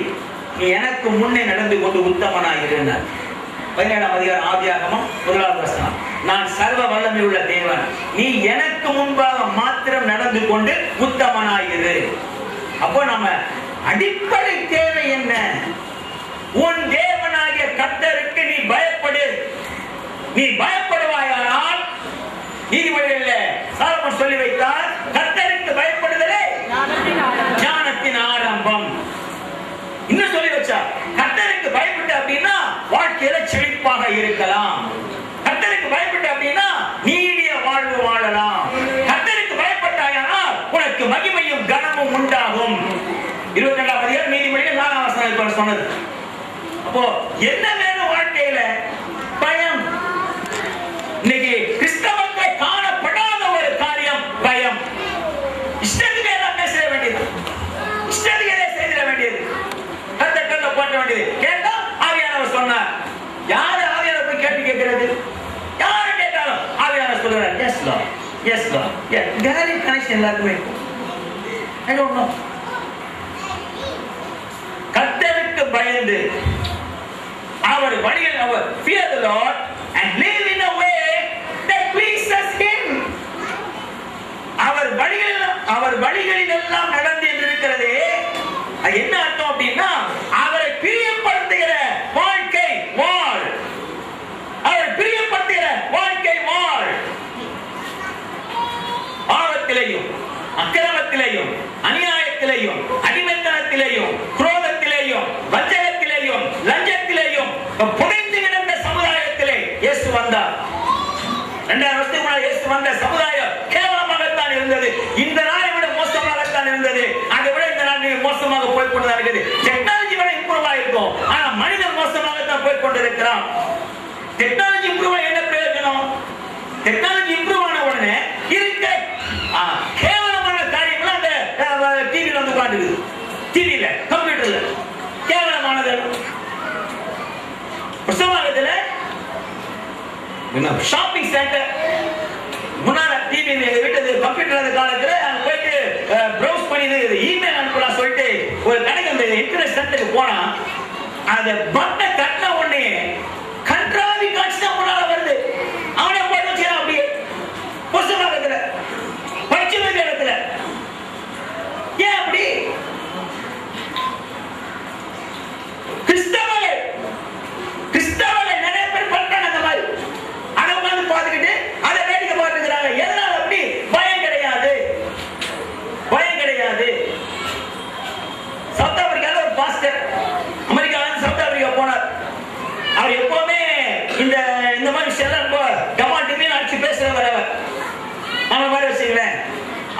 நீ எனக்கு முன்னே நடந்து கொண்டு உத்தமனாய் இருந்தார். 17ஆம் அதிகாரம் ஆதியாகமம் 1வது வசனம். நான் சர்வ வல்லமை உள்ள தேவன், நீ எனக்கு முன்பாக மாத்திரம் நடந்து கொண்டு உத்தமனாய் இரு. அப்போ நம்ம அடிப்படை தேவை என்ன? உன் தேவனாகிய கர்த்தருக்கு நீ பயப்படு. நீ பயப்படுவாயானால் நீதிமொழிகளில் சாலமோன் சொல்லி வைத்தார், கர்த்தருக்கு பயப்படுதலே ஞானத்தின் ஆரம்பம். இன்னும் சொல்லி வச்சா, கர்த்தருக்கு பயப்பட்டு அப்படின்னா வாழ்க்கையில செழிப்பாக இருக்கலாம். கர்த்தருக்கு பயப்பட்டு அப்படின்னா நீடிய வாழ்வு வாழலாம். கர்த்தருக்கு பயப்பட்டாயானால் உனக்கு மகிமையும் கனமும் உண்டாகும். 22ஆம் அதிகாரம் நீதிமொழிகள் 4ஆம் வசனம் சொன்னது. அப்போ என்ன வேணும் வாழ்க்கையில? பயம். இன்னைக்கு கிறிஸ்தவத்தை காணப்படாத ஒரு காரியம் பயம். இஷ்டத்துக்கு எல்லாம் பேச வேண்டியது, இஷ்டத்துக்கு எல்லாம் செய்திட வேண்டியது, கத்த போட்ட வேண்டியது. கேட்டா ஆவியானவர் சொன்னார். யாரு ஆவியானவர் போய் கேட்டு கேட்கிறது? யாரு கேட்டாலும் ஆவியானவர் சொல்றார், எஸ் லா, எஸ் லா. டைரக்ட் கனெக்ஷன் எல்லாருக்குமே இருக்கும். I don't know. கர்த்தருக்கு பயந்து அவர் வழியில் அவர் fear the Lord and live in a way that pleases him. அவர் வழிகளில் எல்லாம் நடந்து இருக்கிறதே, அது என்ன அர்த்தம் அப்படின்னா அவரை பிரியப்படுத்துகிற வாழ்க்கை வாழ். அவரை பிரியப்படுத்துகிற வாழ்க்கை வாழ். பாவத்திலேயும் அக்கிரமத்திலேயும் அநியாயத்திலேயும் அடிமைத்தனத்திலேயும் குரோதத்திலேயும் வஞ்சகத்திலேயும் லஞ்சத்திலேயும் புதைந்து கிடந்த சமுதாயத்திலே இயேசு வந்தார். 2000 வருஷத்துக்கு முன்னாடி இயேசு வந்த சமுதாயம் கேவலமாகத்தான் இருந்தது. இந்த நாளை விட மோசமாகத்தான் இருந்தது. அதை விட இந்த நாள் மோசமாக போய் கொண்டுதான் இருக்குது. டெக்னாலஜி விட இம்ப்ரூவ் ஆயிருக்கும், ஆனா மனிதன் மோசமாகத்தான் போய் கொண்டிருக்கிறான். டெக்னாலஜி இம்ப்ரூவ் என்ன பிரயோஜனம்? டெக்னாலஜி இம்ப்ரூவ் ஆன உடனே இருக்க கேவலமான காரியங்கள் அந்த டிவில வந்து உட்காந்துக்குது. டிவில கம்ப்யூட்டர்ல கேவலமானது. புத்தகத்துல ஷாப்பிங் சென்டர் முன்னால டிவி எங்க வீட்டு கம்ப்யூட்டர் காலத்துல அங்க போயிட்டு ப்ரௌஸ் பண்ணி இமெயில் அனுப்பலாம் சொல்லிட்டு ஒரு கடைக்கு அந்த இன்டர்நெட் சென்டருக்கு போனா அந்த பட்டனை கட்டின உடனே கன்றாவி காட்சி தான் முன்னால வருது. அவனே போட்டு வச்சுக்கிறான். அப்படியே புதுசு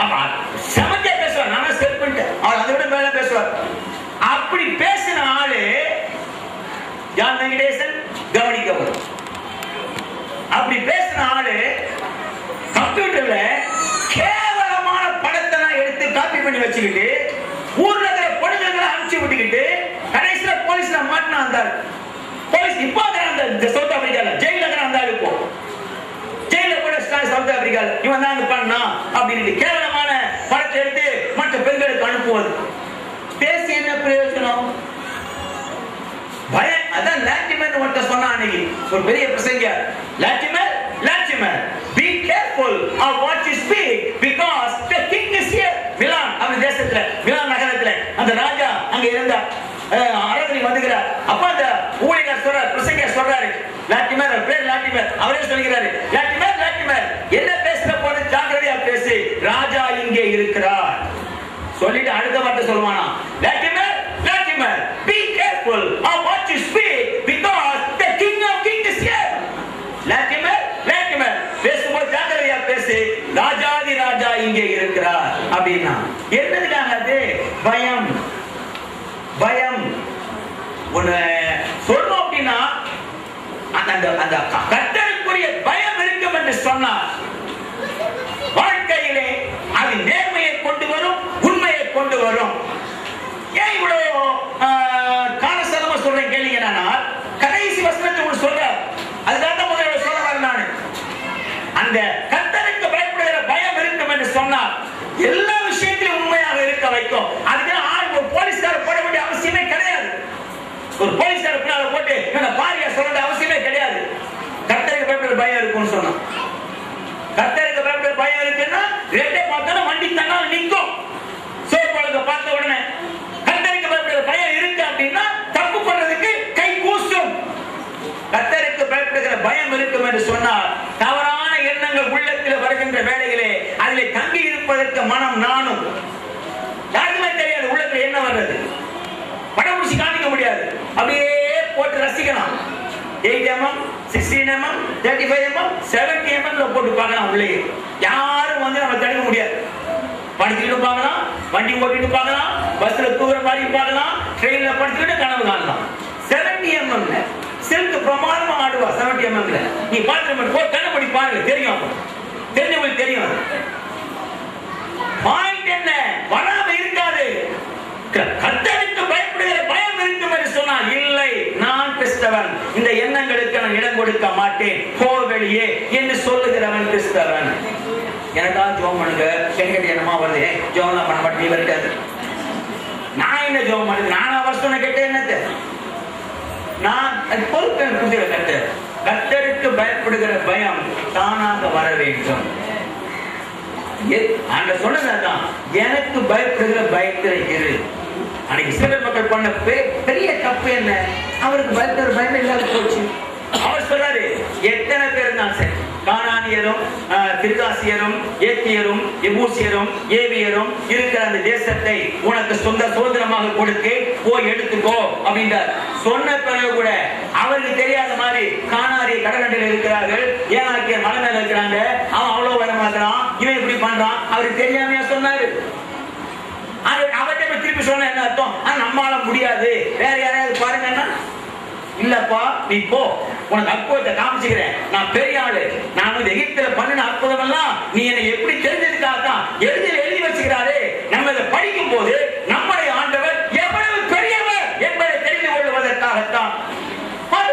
சமத்தியா பேசுவார். நானே செட் பண்ணிட்டேன், அவர் அதை விட மேல பேசுவார். அப்படி பேசின ஆளு ஜான் வெங்கடேசன் கவனிக்கவர். அப்படி பேசின ஆளு கம்ப்யூட்டர்ல கேவலமான படத்தை எடுத்து காப்பி பண்ணி வச்சுக்கிட்டு ஊர்ல இருக்கிற பொண்ணுங்களை அனுப்பிச்சு விட்டுக்கிட்டு கடைசியில போலீஸ்ல மாட்டினா இருந்தாரு. போலீஸ் இப்போ அந்த சவுத் ஆப்பிரிக்கால ஜெயில இருந்தாரு. இப்போ ஜெயில கூட சவுத் ஆப்பிரிக்கால இவன் தான் பண்ணா அப்படின்னு கேவலமான படத்தை எடுத்து மற்ற பெண்களுக்கு அனுப்புவது. பேசி என்ன பிரயோஜனம்? பயம். அதான் லாட்டிமர் ஒருத்தர் சொன்னா அன்னைக்கு ஒரு பெரிய பிரசங்கியார். Latimer be careful of what you speak because the king is here. Milan அந்த தேசத்துல, மிலான் நகரத்துல அந்த ராஜா அங்க இருந்தா அரண்மனை வந்துகிறார். அப்ப அந்த ஊழியர் சொல்றார், பிரசங்கியார் சொல்றாரு, லாட்டிமர் பேர் லாட்டிமர், அவரே சொல்கிறாரு, லாட்டிமர் என்ன பேசுற போது ஜாக்கிரதையா பேசு, ராஜா இங்கே இருக்கிறார். சொல்லிட்டு அடுத்த வார்த்தை சொல்லுவானா, Latimer be careful of what you speak because the king of kings is here. Latimer பேசும்போது ஜாக்கிரதையா பேசு, ராஜாதி ராஜா இங்கே இருக்கிறார் அப்படின்னா என்னதுக்காக? அது பயம். ஒண்ணு சொல்லணும் அப்படின்னா அந்த கர்த்தருக்குரிய பயம் இருக்கும் என்று சொன்னார். வாழ்க்கையிலே அது நேர்மையை கொண்டு வரும், உண்மையை கொண்டு வரும். ஏன் இவ்வளவு காலசலமா சொல்றேன் கேளுங்க. நான் கடைசி வசனத்தை ஒன்று சொல்றேன், அதுதான் முதல்ல சொல்ல வரேன். நான் அந்த கர்த்தருக்கு பயப்படுகிற பயம் இருக்கும் என்று சொன்னார் எல்லா விஷயத்திலும் உண்மையாக இருக்க வைக்கும். அதுக்கு ஒரு போலீஸ்கார போட வேண்டிய அவசியமே கிடையாது. ஒரு போலீஸ்கார பின்னால போட்டு பாரியா சொல்ல வேண்டிய அவசியமே கிடையாது. கர்த்தருக்கு பயப்படுகிற பயம் இருக்கும்னு சொன்னா, கர்த்தருக்கு பயப்படுகிற பயம் இருக்குன்னா ரெட்டை பார்த்தா வண்டி தன்னால நிற்கும். சோப்பாளுக்கு பார்த்த உடனே கர்த்தருக்கு பயப்படுகிற பயம் இருக்கு அப்படின்னா தப்பு பண்றதுக்கு கை கூசும். கர்த்தருக்கு பயப்படுகிற பயம் இருக்கும் என்று சொன்னால் தவறான எண்ணங்கள் உள்ளத்தில் வருகின்ற வேளையிலே அதிலே தங்கி இருப்பதற்கு மனம் நானும். யாருக்குமே தெரியாது உள்ளத்துல என்ன வர்றது. படம் முடிச்சு காமிக்க முடியாது, அப்படியே போட்டு ரசிக்கலாம். 8 mm, 16 mm, 35 mm, 70 mm போட்டு பார்க்கலாம். உள்ளே யாரும் வந்து நம்ம தடுக்க முடியாது. படிச்சுட்டு பார்க்கலாம், வண்டி ஓட்டிட்டு பார்க்கலாம், பஸ்ல தூர மாதிரி பார்க்கலாம், ட்ரெயின்ல படிச்சுட்டு கனவு காணலாம். 70 mm சில்க் பிரமாதமா ஆடுவா. 70 mm நீ பாத்துட்டு கண்ணப்படி பாருங்க, தெரியும். தெரிஞ்சவங்களுக்கு தெரியும். பாயிண்ட் என்ன? வராம இருக்காது. கர்த்தருக்கு பயப்படுகிற பயம் இருக்கும் என்று சொன்னால் இல்லை, நான் கிறிஸ்தவன், இந்த எண்ணங்களுக்கு நான் இடம் கொடுக்க மாட்டேன், போ வெளியே என்று சொல்லுகிறவன் கிறிஸ்தவன். எனக்கா ஜோம் பண்ணுங்க, செங்கடி என்னமா வருது, ஜோம்லாம் பண்ண மாட்டேன், இருக்காது. நான் என்ன ஜோம் பண்ணுது? நானா வருஷம் கேட்ட என்னது? நான் பொறுப்பை புதிய கர்த்தருக்கு பயப்படுகிற பயம் தானாக வர வேண்டும். சொன்னதான் எனக்கு பயப்படுகிற பயத்தில் இரு. அன்னைக்கு இஸ்ரவேல் மக்கள் பண்ண பெரிய தப்பு என்ன? அவருக்கு பயப்படுகிற பயம் இல்லாத போச்சு. அவர் சொல்றாரு, எத்தனை பேர் தான் சரி, கானானியரும் கிர்காசியரும் ஏத்தியரும் எபூசியரும் ஏவியரும் இருக்கிற அந்த தேசத்தை உனக்கு சொந்த சுதந்திரமாக கொடுத்து போய் எடுத்துக்கோ அப்படின்றார். சொன்ன பிறகு கூட அவருக்கு தெரியாத மாதிரி கானாரிய கடற்கரையில் இருக்கிறார்கள், ஏனாக்கிய மலை மேல இருக்கிறாங்க, அவன் அவ்வளவு வரமாட்டான், இவன் இப்படி பண்றான், அவருக்கு தெரியாமையா சொன்னாரு. அவர்கிட்ட திருப்பி சொன்ன என்ன அர்த்தம்? நம்மளால முடியாது, வேற யாரையாவது பாருங்கன்னா, இல்லப்பா நீ போ, உனக்கு அற்புதத்தை காமிச்சுக்கிறேன், நான் பெரிய ஆளு, நான் வந்து எகிப்தில பண்ணின அற்புதம் எல்லாம் நீ என்னை எப்படி தெரிஞ்சதுக்காகத்தான் எழுதி வச்சுக்கிறாரு. நம்ம இதை படிக்கும் போது நம்முடைய ஆண்டவர் எவ்வளவு பெரியவர் என்பதை தெரிந்து கொள்வதற்காகத்தான்.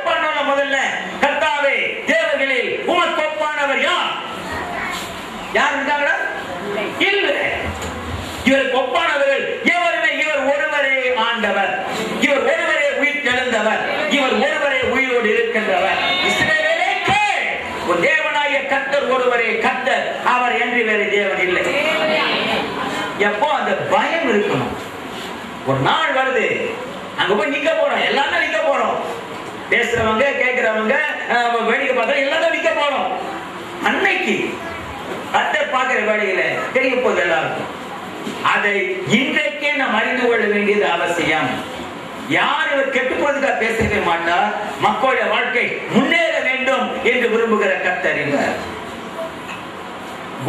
பண்ண முதல்ல கர்த்தாவே தேவர்களில் உமக்கு ஒப்பானவர் யார்? யார் இருக்காங்களா? இல்லை. இவருக்கு ஒப்பானவர்கள் எவருமே, இவர் ஒருவரே ஆண்டவர், இவர் ஒருவரே உயிர் தெழுந்தவர், இவர் ஒருவரே உயிரோடு இருக்கின்றவர். இஸ்ரவேலே கேள், ஒரு தேவனாகிய கர்த்தர் ஒருவரே கர்த்தர், அவர் என்று வேறு தேவன் இல்லை. எப்போ அந்த பயம் இருக்கணும். ஒரு நாள் வருது, அங்க போய் நிக்க போறோம், எல்லாமே நிக்க போறோம், பேசுறவங்க கேட்கிறவங்க வேடிக்கை பார்த்தா எல்லாரும் நிக்க போறோம். அன்னைக்கு கர்த்தர் பார்க்கிற வேலையில தெரிய போது எல்லாருக்கும். அதை இன்றைக்கே நாம் அறிந்து கொள்ள வேண்டியது அவசியம். யாரும் கெட்டு போவதற்காக பேசவே மாட்டார். மக்களுடைய வாழ்க்கை முன்னேற வேண்டும் என்று விரும்புகிற கர்த்தர்.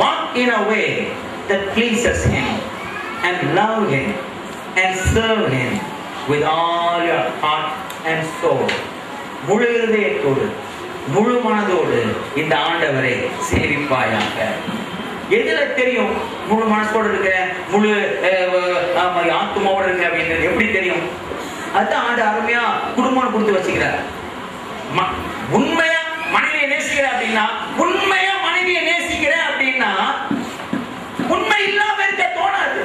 Walk in a way that pleases him and love him and serve him with all your heart and soul. முழு இதயத்தோடு முழு மனதோடு இந்த ஆண்டவரை சேவிப்பாயாக. எதுல தெரியும் முழு மனசோடு இருக்க முழு ஆத்மாவோடு இருக்க அப்படின்றது எப்படி தெரியும்? அதுதான் ஆண்டு அருமையா குடும்பம் கொடுத்து வச்சுக்கிறார். உண்மையா மனைவியை நேசிக்கிற அப்படின்னா, உண்மையா மனைவியை நேசிக்கிற அப்படின்னா உண்மை இல்லாம இருக்க தோணாது.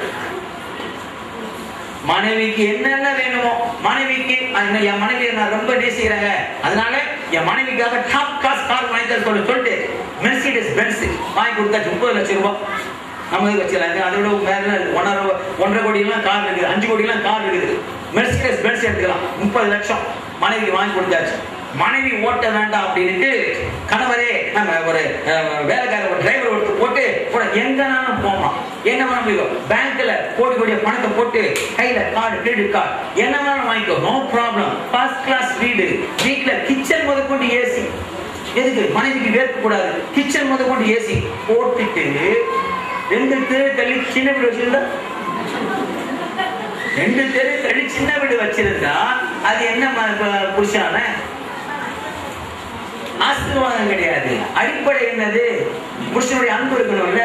மனைவிக்கு என்னென்ன வேணுமோ, மனைவிக்கு என் மனைவியை நான் ரொம்ப நேசிக்கிறேங்க, அதனால என் மனைவிக்காக டாப் கிளாஸ் கார் வாங்கி தர சொல்லிட்டு மெர்சிடிஸ் பென்ஸ் வாங்கி கொடுத்தாச்சு. 30 லட்சம் ரூபாய் நம்ம வச்சுக்கலாம். அதோட மேல 1.5 கோடி எல்லாம் கார் இருக்குது, 5 கோடி எல்லாம் கார் இருக்குது. மெர்சிடிஸ் பென்ஸ் எடுத்துக்கலாம். 30 லட்சம் மனைவிக்கு வாங்கி கொடுத்தாச்சு. மனைவி ஓட்ட வேண்டாம் அப்படின்ட்டு கணவரே நம்ம ஒரு வேலைக்கார ஒரு டிரைவர் ஒருத்தர் போட்டு எங்கனாலும் போகலாம், என்ன வேணாலும் போய்க்கோ, பேங்க்ல கோடி பணத்தை போட்டு கையில கார்டு கிரெடிட் கார்டு என்ன வேணாலும் வாங்கிக்கோ, நோ ப்ராப்ளம். ஃபர்ஸ்ட் கிளாஸ் வீடு, வீட்டுல கிச்சன் முதற்கொண்டு ஏசி. எதுக்கு? மனைவிக்கு வேர்க்க கூடாது. கிச்சன் முதற்கொண்டு ஏசி போட்டுட்டு 2 தெரு தள்ளி சின்ன வீடு வச்சிருந்தா, 2 தெரு தள்ளி சின்ன வீடு வச்சிருந்தா அது என்ன புருஷான ஆசீர்வாதம் கிடையாது. அடிப்படை என்னது? புருஷனுடைய அன்பு இருக்கணும்ல.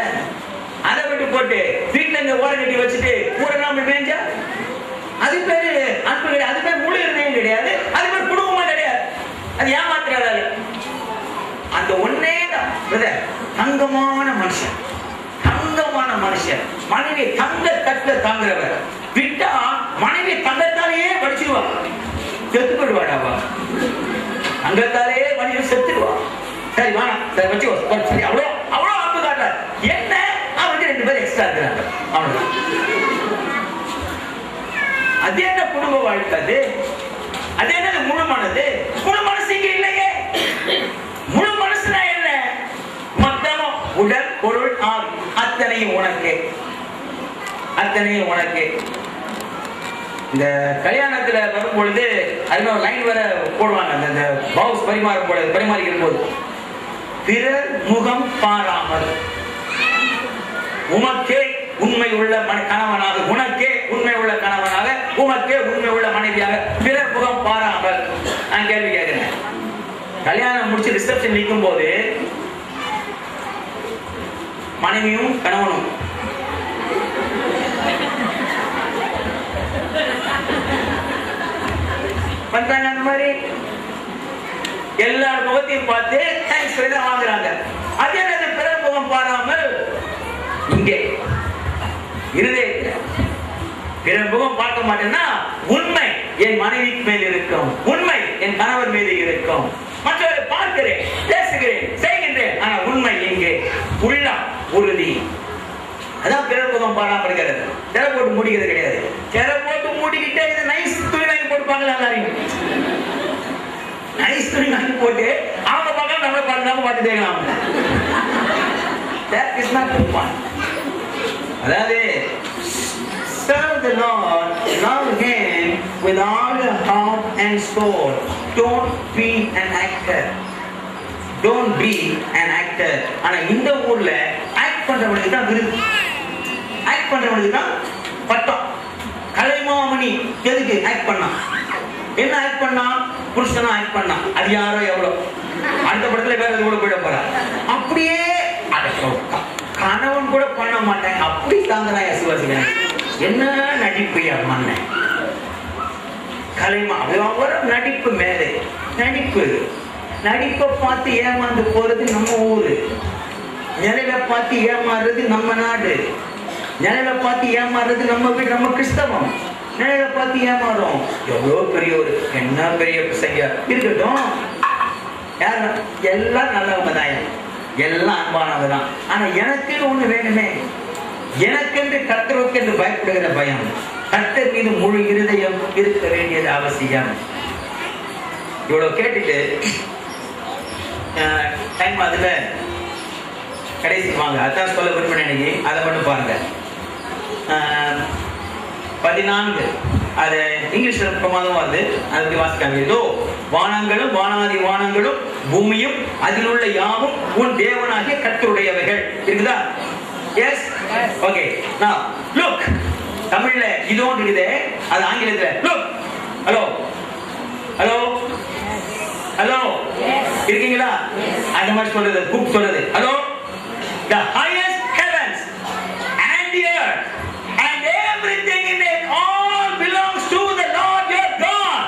அதை விட்டு போட்டு வீட்டுல இருந்து ஓரம் கட்டி வச்சுட்டு ஊரெல்லாம் மேஞ்சா அது பேரு அன்பு கிடையாது. அது பேர் முழு இருந்தேன் கிடையாது. அது பேர் குடும்பமா கிடையாது. அது ஏமாத்துறாரு. அந்த ஒன்னே தான் தங்கமான மனுஷன், தங்கமான மனுஷன். மனைவி தங்க தட்டுல தாங்குறவர். விட்டா மனைவி தங்கத்தாலேயே படிச்சிருவா, செத்து போயிடுவாடாவா. தங்கத்தாலே மனுஷன் செத்துடுவா. சரி வாங்க சரி வச்சு சரி, அவ்வளோ அவ்வளோ அன்பு காட்டுறாரு. என்ன அவருக்கு 2 பேர் எக்ஸ்ட்ரா இருக்கிறாங்க, அவ்வளவுதான். அது என்ன குடும்ப வாழ்க்கை? அது என்ன முழுமானது? முழு மனசு இங்க இல்லையே. முழு மனசுனா என்ன? மொத்தமும் உடல் பொருள் ஆவி அத்தனையும் உனக்கு, அத்தனையும் உனக்கு. இந்த கல்யாணத்துல வரும் பொழுது அதுல ஒரு லைன் வர போடுவாங்க. அந்த பவுஸ் பரிமாறிக்கிற போது, பிறர் முகம் பாராமல் உமக்கே உண்மை உள்ள கணவனாக, உனக்கே உண்மை உள்ள கணவனாக, உமக்கே உண்மை உள்ள மனைவியாக, பிறர் முகம் பாராமல். நான் கேள்வி கேட்கிறேன், கல்யாணம் முடிச்சு ரிசப்ஷன் நிற்கும் போது மனைவியும் கணவனும் பண்றாங்க. அந்த மாதிரி எல்லா முகத்தையும் பார்த்து தேங்க்ஸ் சொல்லி தான் வாங்குறாங்க. அதே நேரத்தில் பிறர் முகம் பாராமல் இங்கே இருதயத்துல பிறர் முகம் பார்க்க மாட்டேன்னா உண்மை என் மனைவிக்கு மேல் இருக்கும், உண்மை என் கணவர் மீது இருக்கும். மற்றவரை பார்க்கிறேன், பேசுகிறேன், செய்கின்றேன், ஆனா உண்மை எங்கே? உள்ளம் உறுதி. அதான் பிறர் முகம் பாராமல் இருக்கிறது. திரை போட்டு மூடிக்கிறது கிடையாது. திரை போட்டு மூடிக்கிட்டே இது நைஸ் துணி வாங்கி போட்டுப்பாங்களா எல்லாரையும்? நைஸ் துணி வாங்கி போட்டு அவங்க பார்க்க நம்மளை பார்த்து நம்ம பார்த்துட்டே இருக்கலாம். That is not the point. அதாவது serve the Lord, love Him with all your heart and soul. Don't be an actor. Don't be an actor. ஆனா இந்த ஊர்ல ஆக்ட் பண்றவங்களுக்கு தான் விருது, ஆக்ட் பண்றவங்களுக்கு தான் பட்டம். கலைமாமணி எதுக்கு ஆக்ட் பண்ணா? என்ன ஆக்ட் பண்ணா? புருஷனா ஆக்ட் பண்ணா. அது யாரோ எவ்வளோ அடுத்த படத்துல வேற கூட போயிட போறா. அப்படியே கணவன் கூட பண்ண மாட்டேன் அப்படி தாங்கிறாயா சிவாசிகன். என்ன நடிப்பு மண்ண கலைமா நடிப்பு மேலே நடிப்பு. நடிப்பை பார்த்து ஏமாந்து போறது நம்ம ஊரு. நிலையில பார்த்து ஏமாறுறது நம்ம நாடு. நிலையில பார்த்து ஏமாறுறது நம்ம வீடு, நம்ம கிறிஸ்தவம். நிலையில பார்த்து ஏமாறும். எவ்வளவு பெரிய ஒரு என்ன பெரிய பிசைங்க இருக்கட்டும். யாரும் எல்லாம் நல்லவங்க தான், எல்லாம் அன்பானவங்க தான். ஆனா எனக்கு ஒண்ணு வேணுமே. எனக்கென்று கர்த்தருக்கு என்று பயப்படுகிற பயம், கர்த்தர் மீது முழு இருதயம் இருக்க வேண்டியது அவசியம். இவ்வளவு கேட்டுட்டு டைம் அதுல கடைசி வாங்க. அதான் சொல்ல விரும்பினேன். அதை மட்டும் பாருங்க. 14 அது இங்கிலீஷ்ல பிரமாதம் வருது. அதுக்கு வாசிக்காங்க. இதோ வானங்களும் வானாதி வானங்களும் பூமியும் அதில் உள்ள யாவும் உன் தேவனாகிய கர்த்தருடையவைகள் இருக்குதா? Yes? Okay. Now, look. தமிழ்ல இது ஒன்று இருக்குது, அது ஆங்கிலத்துல look. ஹலோ ஹலோ ஹலோ இருக்கீங்களா? அந்த மாதிரி சொல்றது, புக் சொல்றது. Hello. The highest heavens and the earth and everything in it all belongs to the Lord your God.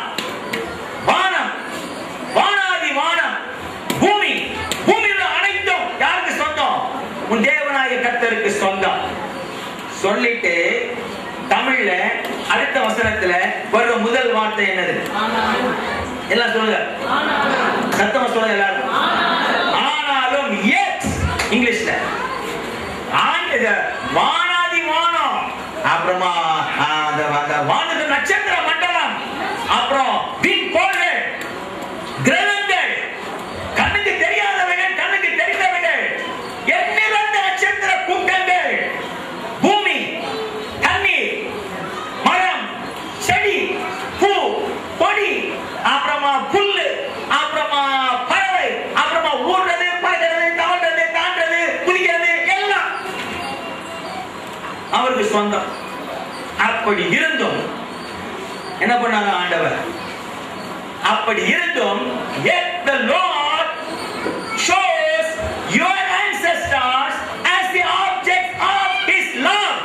வானம், வானாதி வானம், பூமி, பூமியில அனைத்தும் யாருக்கு சொந்தம்? உன் தேவனாகிய கர்த்தருக்கு சொந்தம். சொல்லிட்டு தமிழ்ல அடுத்த வசனத்துல வர்ற முதல் வார்த்தை என்னது? எல்லாம் சொல்லுங்க, சத்தமா சொல்லுங்க எல்லாரும். ஆனாலும் yet இங்கிலீஷ்ல வானாதி வானம், அப்புறமா வானத்து நட்சத்திர மண்டலம், அப்புறம் விண்கோள்கள், கிரகங்கள், கண்ணுக்கு தெரியாதவைகள், கண்ணுக்கு தெரிந்தவைகள், எண்ணிறந்த நட்சத்திர கூட்டங்கள், பூமி, தண்ணீர், மரம், செடி, பூ, கொடி, அப்புறமா புல்லு, அப்புறமா பறவை, அப்புறமா ஊடுறது, பறக்கிறது, தவழ்றது, தாண்டது, குதிக்கிறது, எல்லாம் அவருக்கு சொந்தம். அப்படி இருந்தும் என்ன பண்ணாங்க ஆண்டவர்? அப்படி இருந்தும் yet the Lord chose your ancestors as the object of his love.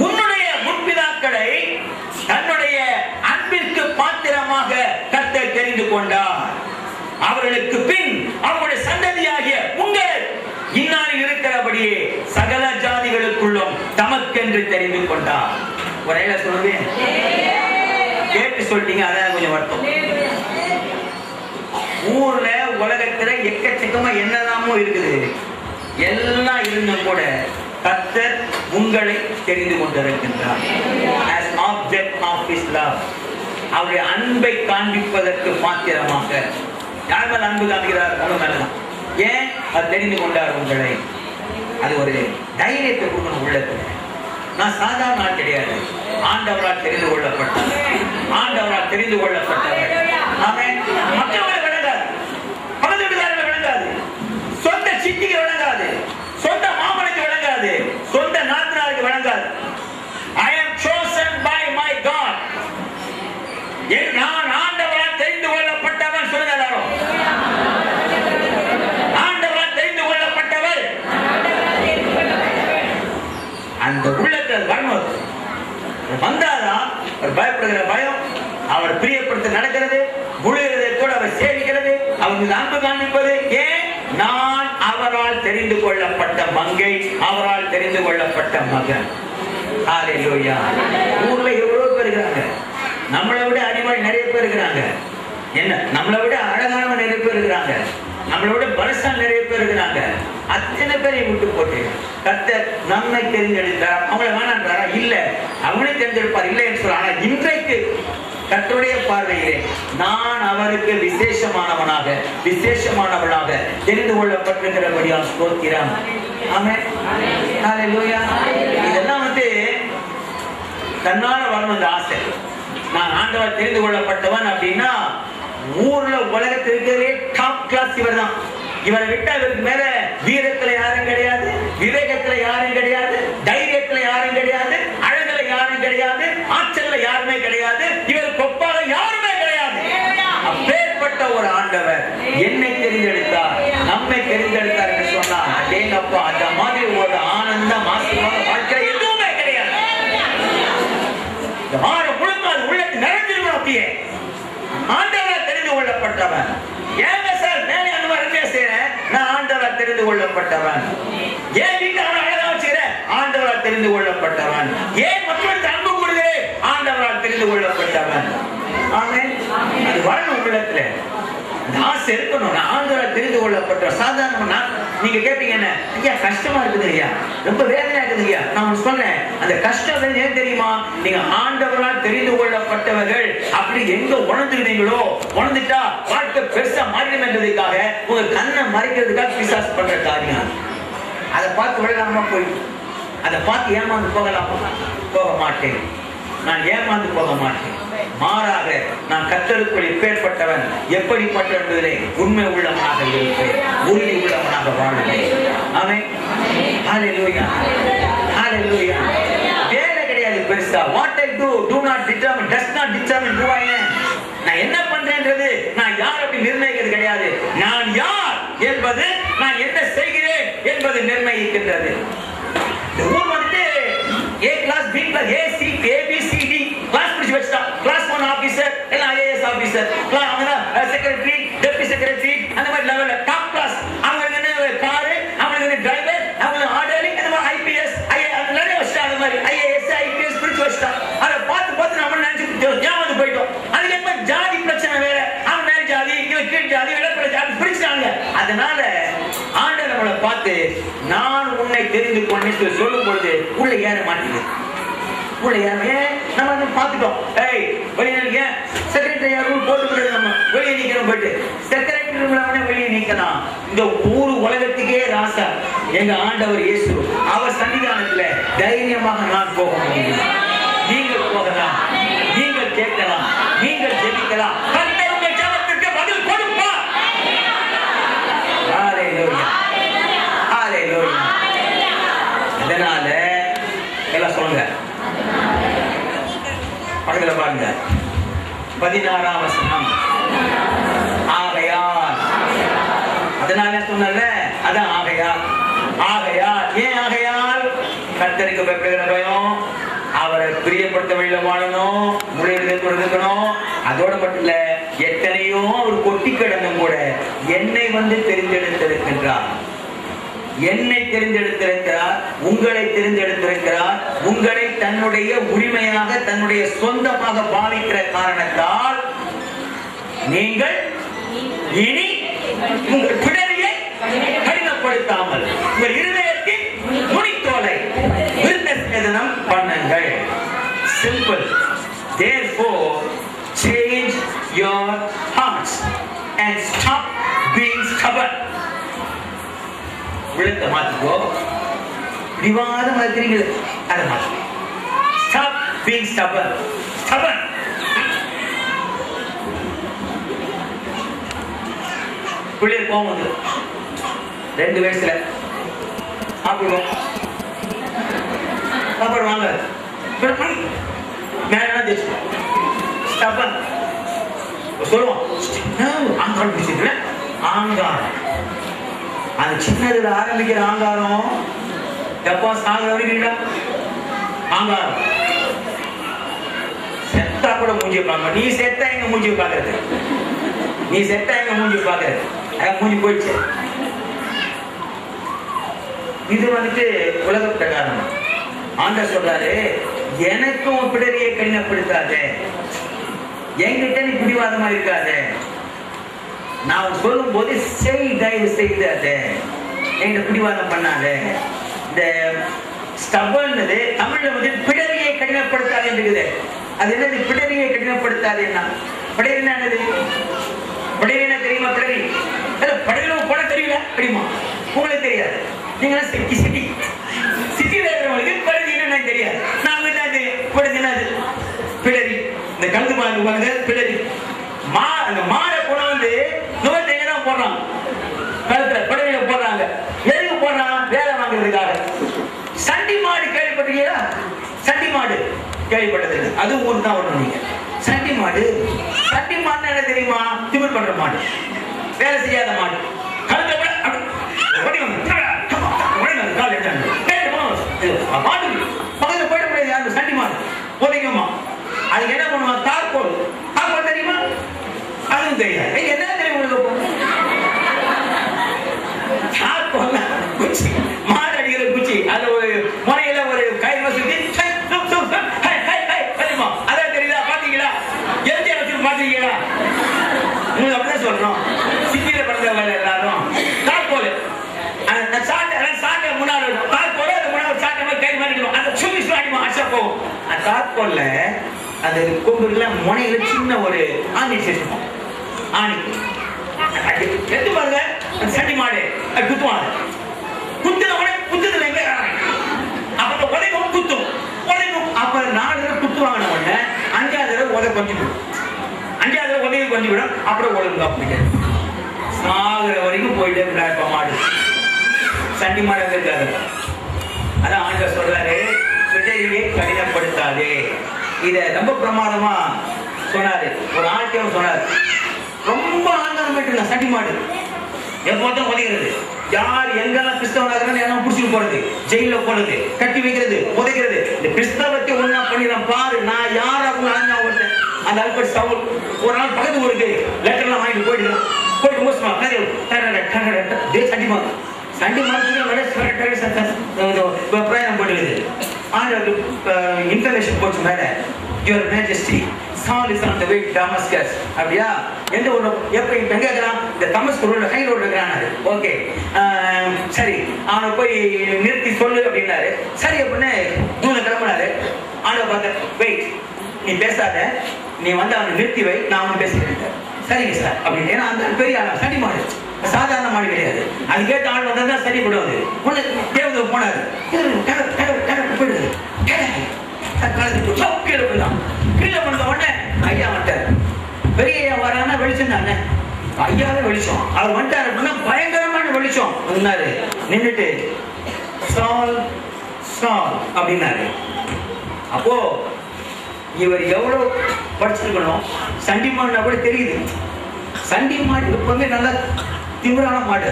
உன்னுடைய முற்பிதாக்களை தன்னுடைய அன்பிற்கு பாத்திரமாக கர்த்தர் தெரிந்து கொண்டார். அவர்களுக்கு பின் அவருடைய சந்ததியாகிய உங்கள் இந்நாளில் இருக்கிறபடியே சகல ஜாதிகளுக்குள்ளும் தமக்கென்று தெரிந்து கொண்டார். ஒரேல சொல்லுவேன், கேட்டு சொல்லிட்டீங்க, அதான் கொஞ்சம் வருத்தம். ஊர்ல உலகத்துல எக்கச்சக்கமா என்னதாமோ இருக்குது, எல்லாம் இருந்தும் கூட கர்த்தர் உங்களை தெரிந்து கொண்டிருக்கின்றார். as object of his love. அவருடைய அன்பை காண்பிப்பதற்கு பாத்திரமாக. யார் மேல அன்பு காண்பிக்கிறார்? உங்க மேலதான். ஏன்? அது தெரிந்து கொண்டார் உங்களை. அது ஒரு தைரியத்தை கொடுக்கணும் உள்ளத்துல. நான் சாதாரண ஆள் கிடையாது, ஆண்டவரால் தெரிந்து கொள்ளப்பட்டவர், ஆண்டவரால் தெரிந்து கொள்ளப்பட்டவர். ஆமென். மற்றவர்கள் விளங்காது, பக்கத்து வீட்டுக்காரர்கள் விளங்காது, சொந்த சித்திக்கு விளங்காது, சொந்த மாமனுக்கு விளங்காது, சொந்த நாத்தனாருக்கு விளங்காது. I am chosen by my God. நான் ஆண்டவரால் தெரிந்து கொள்ளப்பட்டவன். சொல்லுங்க எல்லாரும், ஆண்டவரால் தெரிந்து கொள்ளப்பட்டவர். அந்த உள்ளத்தில் வரணும். வந்தாதான் பயப்படுகிற பயம், அவர் பிரியப்படுத்த நடக்கிறது, முழு இதயத்தோடு அவர் சேவிக்கிறது, அவருக்கு அன்பு காண்பிப்பது. ஏன்? நான் அவரால் தெரிந்து கொள்ளப்பட்ட மங்கை, அவரால் தெரிந்து கொள்ளப்பட்ட மகன். ஹல்லேலூயா. ஊர்ல எவ்வளவு பேர் இருக்கிறாங்க, நம்மளை விட அறிவாளி நிறைய பேர் இருக்கிறாங்க. என்ன, நம்மளை விட அழகானவன் நிறைய பேர் இருக்கிறாங்க, நம்மளை விட பலசாலி நிறைய பேர் இருக்கிறாங்க. அத்தனை பேரை விட்டு போட்டு கர்த்தர் நம்மை தெரிந்தெடுத்தார். அவங்களை வேணான்றாரா? இல்ல, அவங்களே தெரிந்தெடுப்பார், இல்லை என்று சொல்ல. ஆனா இன்றைக்கு கர்த்தருடைய பார்வையிலே நான் அவருக்கு விசேஷமானவனாக, விசேஷமானவளாக தெரிந்து கொள்ளப்பட்டிருக்கிறபடியால் ஸ்தோத்திரம். ஆமென். ஹல்லேலூயா. இதெல்லாம் தன்னால வரணும் இந்த ஆசை. நான் ஆண்டவர் தெரிந்து கொள்ளப்பட்டவன் அப்படின்னா ஊர்ல உலகத்தில் இருக்கிறதே டாப் கிளாஸ் இவர் தான். இவரை விட்டா இவருக்கு மேல வீரத்துல யாரும் கிடையாது, விவேகத்துல யாரும் கிடையாது, தைரியத்துல யாரும் கிடையாது, அழகுல யாரும் கிடையாது, ஆற்றல்ல யாருமே கிடையாது, இவர் கொப்பால யாருமே கிடையாது. அப்பேற்பட்ட ஒரு ஆண்டவர் என்னை தெரிந்தெடுத்தார், நம்மை தெரிந்தெடுத்தார் என்று சொன்னார். அதேங்கப்பா, அந்த மாதிரி ஒரு ஆனந்தம் ஆசீர்வாத வாழ்க்கை எதுவுமே கிடையாது. இந்த வாரம் முழுக்க அது உள்ளத்தில் நிறைஞ்சிருக்கணும். அப்படியே ஆண்டவரால் தெரிந்து கொள்ளப்பட்டவன். ஏங்க சார் மேலே அந்த மாதிரி செய்யறேன்? நான் ஆண்டவரால் தெரிந்து கொள்ளப்பட்டவன். ஏன் வீட்டு அவனை அழகா வச்சுக்கிறேன்? ஆண்டவரால் தெரிந்து கொள்ளப்பட்டவன். ஏன் மக்களுக்கு அன்பு கொடுக்கிறேன்? ஆண்டவரால் தெரிந்து கொள்ளப்பட்டவன். ஆமென். அது வரணும் உள்ளத்துல, அந்த ஆசை இருக்கணும். நான் ஆண்டவரால் தெரிந்து கொள்ளப்பட்ட சாதாரண. நீங்க கேட்டீங்க, என்ன ஐயா கஷ்டமா இருக்குது ஐயா, ரொம்ப வேதனையா இருக்குது ஐயா. நான் சொல்றேன், அந்த கஷ்டம் ஏன் தெரியுமா? நீங்க ஆண்டவரால் தெரிந்து கொள்ளப்பட்டவர்கள் அப்படி எங்க உணர்ந்துக்கிறீங்களோ, உணர்ந்துட்டா வாழ்க்கை பெருசா மாறிடும் என்றதுக்காக உங்க கண்ணை மறைக்கிறதுக்காக பிசாசு பண்ற காரியம். அதை பார்த்து விழலாமா? போய் அதை பார்த்து ஏமாந்து போகலாமா? போக மாட்டேன். நான் ஏமாந்து போக மாட்டேன். மாறாக நான் கர்த்தருக்குள் எப்பேற்பட்டவன், எப்படிப்பட்ட என்பதிலே உண்மை உள்ளவனாக இருப்பேன், உறுதி உள்ளவனாக வாழ்வேன். ஆமென். ஹalleluya. ஹalleluya. வேலை கிடையாது பெருசா. What I do does not determine who I am. நான் என்ன பண்றேன்றது நான் யார் அப்படி நிர்ணயிக்கிறது கிடையாது. நான் யார் என்பது நான் என்ன செய்கிறேன் என்பது நிர்ணயிக்கின்றது. இந்த ஊர் வந்து A class, B class, A, C, A, B, C, D class பிடிச்சு வச்சுட்டா. Class 1 ஆபீசர் எல்லாம் IAS officer, secretary, deputy secretary, அந்த மாதிரி லெவல்ல டாப் கிளாஸ். அவங்களுக்கு என்ன காரு, அவங்களுக்கு என்ன டிரைவர், அவங்களுக்கு ஆர்டர், அந்த மாதிரி IPS, அந்த நிறைய வச்சுட்டா. அந்த மாதிரி IAS, IPS பிடிச்சு வச்சுட்டா. அதை பார்த்து நம்ம நினைச்சு ஏமாந்து போயிட்டோம். அதுக்கு எப்ப ஜாதி பிரச்சனை வேற, அவன் மேல் ஜாதி, இவன் கீழ் ஜாதி, விளக்குற ஜாதி பிடிச்சிட்டாங்க. அதனால ஆண்டவர் நம்மளை பார்த்து நான் உன்னை தெரிந்து கொண்டேன் சொல்லும் பொழுது உள்ள ஏற மாட்டேங்குது. உள்ள ஏறவே நம்ம பார்த்துட்டோம். வெளியே செக்ரட்டரி ரூல் போட்டு நம்ம வெளியே நிக்கிறோம். போயிட்டு செக்ரட்டரி ரூல் வெளியே நிக்கலாம். இந்த ஊரு உலகத்துக்கே ராசா எங்க ஆண்டவர் இயேசு. அவர் சன்னிதானத்துல தைரியமாக நான் போக முடியும். நீங்கள் போகலாம், நீங்கள் கேட்கலாம், நீங்கள் ஜெபிக்கலாம். கர்த்தருடைய ஜெபத்திற்கு பதில் கொடுப்பார். ஹalleluya. ஹalleluya. அதனால எல்லாம் சொல்லுங்க. பக்கத்துல பாருங்க. 16ஆம் வசனம். ஆகையால். அதனால சொன்னல அதான் ஆகையால். ஆகையால் ஏன் ஆகையால்? கர்த்தருக்கு பயப்படுகிற பயம், அவரை பிரியப்படுத்த வழியில வாழணும், இருக்கணும். அதோட மட்டும் இல்ல, எத்தனையோ ஒரு கொட்டி கிடந்தும் கூட என்னை வந்து தெரிந்தெடுத்திருக்கின்றார். என்னை தெரிந்தெடுத்திருக்கிறார், உங்களை தெரிந்தெடுத்திருக்கிறார். உங்களை தன்னுடைய உரிமையாக, தன்னுடைய சொந்தமாக பாவிக்கிற காரணத்தால் நீங்கள் இனி உங்கள் பிடரியை கடினப்படுத்தாமல் உங்கள் இருதயத்தின் நுனித்தோலை விருத்த சேதனம் பண்ணுங்கள். Simple. Therefore, change your hearts and stop being stubborn. உள்ளத்தை மாத்திக்கோ. விவாதம் இருக்கிறீங்க, அதை மாத்தி. Stop being stubborn. Stubborn. பிள்ளைகள் போகும்போது 2 வயசுல சாப்பிடுவோம், சாப்பிடுவாங்க, சொல்லுவோம் ஆங்காரம் பிடிச்சிருக்கல. ஆங்காரம் அந்த சின்னதுல ஆரம்பிக்கிற ஆங்காரம் எப்போ சாகுற வரைக்கும் ஆங்காரம். செத்தா கூட மூஞ்சி பார்க்க, நீ செத்தா எங்க மூஞ்சி பாக்குறது, நீ செத்தா எங்க மூஞ்சி பாக்குறது, மூஞ்சி போயிடுச்சு. இது வந்துட்டு உலக பிரகாரம். ஆண்டவர் சொல்றாரு, எனக்கும் பிடரியை கடினப்படுத்தாத, என்கிட்ட நீ பிடிவாதமா இருக்காத. நான் சொல்லும் போது தயவு செய்தாத, என்கிட்ட பிடிவாதம் பண்ணாத. இந்த ஸ்டபர்னது தமிழ்ல வந்து பிடரியை கடினப்படுத்தாது இருக்குது. அது என்னது? பிடரியை கடினப்படுத்தாது என்ன? பிடரி என்னது? பிடரி என்ன தெரியுமா? பிடரி படலும் போட தெரியல தெரியுமா? உங்களுக்கு தெரியாது. நீங்க சிட்டி சிட்டி சிட்டியில இருக்கிறவங்களுக்கு பிடரி என்ன தெரியாது. நாம என்ன தெரியும்? பிடரி இந்த கழுது மாடு பிடரி. அந்த மாடை கொண்டு வந்து நுகத்தை எங்கதான் போடுறாங்க, கழுத்துல பிடரியில போடுறாங்க. எதுக்கு போடுறான்? வேலை வாங்குறதுக்காக. சண்டி மாடு கேள்விப்பட்டிருக்கீங்களா? சண்டி மாடு கேள்விப்பட்டது. அது ஊர் தான் வரணும். நீங்க சண்டி மாடு, சண்டி மாடு என்ன தெரியுமா? திமிர் பண்ற மாடு, வேலை செய்யாத மாடு. கழுத்துல மாடு பக்கத்துல போயிட முடியாது. சண்டி மாடு போதைக்குமா? அதுக்கு என்ன பண்ணுவாங்க? தார்கோல். தார்கோல் தெரியுமா? அதுவும் தெரியாது. என்ன தெரியும் உங்களுக்கு? தார்கோல் குச்சி, மாடு அடிக்கிற குச்சி. அது ஒரு முனையில ஒரு கயிறு வசதி தெரியுமா? அதான் தெரியுதா? பாத்தீங்களா? எந்த வச்சு பாத்தீங்களா? உங்களுக்கு அப்படிதான் சொல்லணும். சிட்டியில படுத்த எல்லாரும் தார்கோல். சாட்டை முன்னாடி தார்கோல், அது முன்னாடி சாட்டை மாதிரி கயிறு மாதிரி அந்த சுமி சுவாடிமா அச்சா போகும். அந்த தார்கோல்ல அது கொம்புல முனையில சின்ன ஒரு ஆணி சேர்த்துப்போம். ஆணி எடுத்து பாருங்க. சண்டி மாடு குத்துவாங்க. குத்துன உடனே குத்துதுல எங்க அப்ப உடைக்கும் குத்தும் உடைக்கும். அப்ப 4 தடவை குத்துவாங்க. உடனே 5ஆவது தடவை உதக்கும். கொஞ்சம் விடும், 5வது உதவி கொஞ்சம் விடும், அப்புறம் ஒழுங்கா போயிட்டு சாகுற வரைக்கும் போயிட்டே இருக்கிறார். இப்ப மாடு சண்டி மாடு இருக்காரு. அதான் ஆண்டவர் சொல்றாரு, பிள்ளையை கடினப்படுத்தாதே. இத ரொம்ப பிரமாதமா சொன்னாரு. ஒரு ஆட்சியம் சொன்னாரு, ரொம்ப ஆங்காரம் போயிட்டு சண்டி மாடு எப்போதும் உதைக்கிறது. யார் எங்கெல்லாம் கிறிஸ்தவனாக எல்லாம் புடிச்சுட்டு போறது, ஜெயில போடுறது, கட்டி வைக்கிறது, உதைக்கிறது. இந்த கிறிஸ்தவத்தை ஒண்ணா பண்ணிடலாம் பாரு. நான் யார் அவங்க ஒருத்தன் அந்த அல்பர்ட் சவுல் ஒரு நாள் பக்கத்து ஊருக்கு லெட்டர்லாம் வாங்கிட்டு போயிட்டு மோசமா சண்டி மாடு சண்டி மாடு பிரயாணம் பண்ணுது. ஆண்டவருக்கு இன்ஃபர்மேஷன் போச்சு மேல, your majesty Saul is on the way to Damascus. அப்படியா எந்த ஊர்ல எப்ப எங்க இருக்கிறான்? இந்த தமஸ்கு ரோட்ல ஹை ரோட்ல இருக்கிறான். ஓகே சரி, அவனை போய் நிறுத்தி சொல்லு அப்படின்னாரு. சரி அப்படின்னு இவனை கிளம்பினாரு. ஆண்டவர் பார்த்த, வெயிட், நீ பேசாத, நீ வந்து அவனை நிறுத்தி வை, நான் அவனை பேசுகிறேன். சரிங்க சார் அப்படின்னு. ஏன்னா அந்த பெரிய ஆளா சண்டி மாடு, சாதாரண மாடு கிடையாது. அது கேட்ட ஆள் வந்தா சரி போடுவாரு. ஒண்ணு தேவதை போனாரு, போயிடுது கீழே வந்த உடனே ஐயா வந்துட்டாரு. பெரிய ஐயா வரானா வெளிச்சம் தானே, ஐயாவே வெளிச்சம். அவர் வந்துட்டாரு அப்படின்னா பயங்கரமான வெளிச்சம். வந்தாரு, நின்றுட்டு சால் சால் அப்படின்னாரு. அப்போ இவர் எவ்வளவு படிச்சிருக்கணும். சண்டி மாடுனா கூட தெரியுது. சண்டி மாடு எப்பவுமே நல்லா திமிரான மாடு,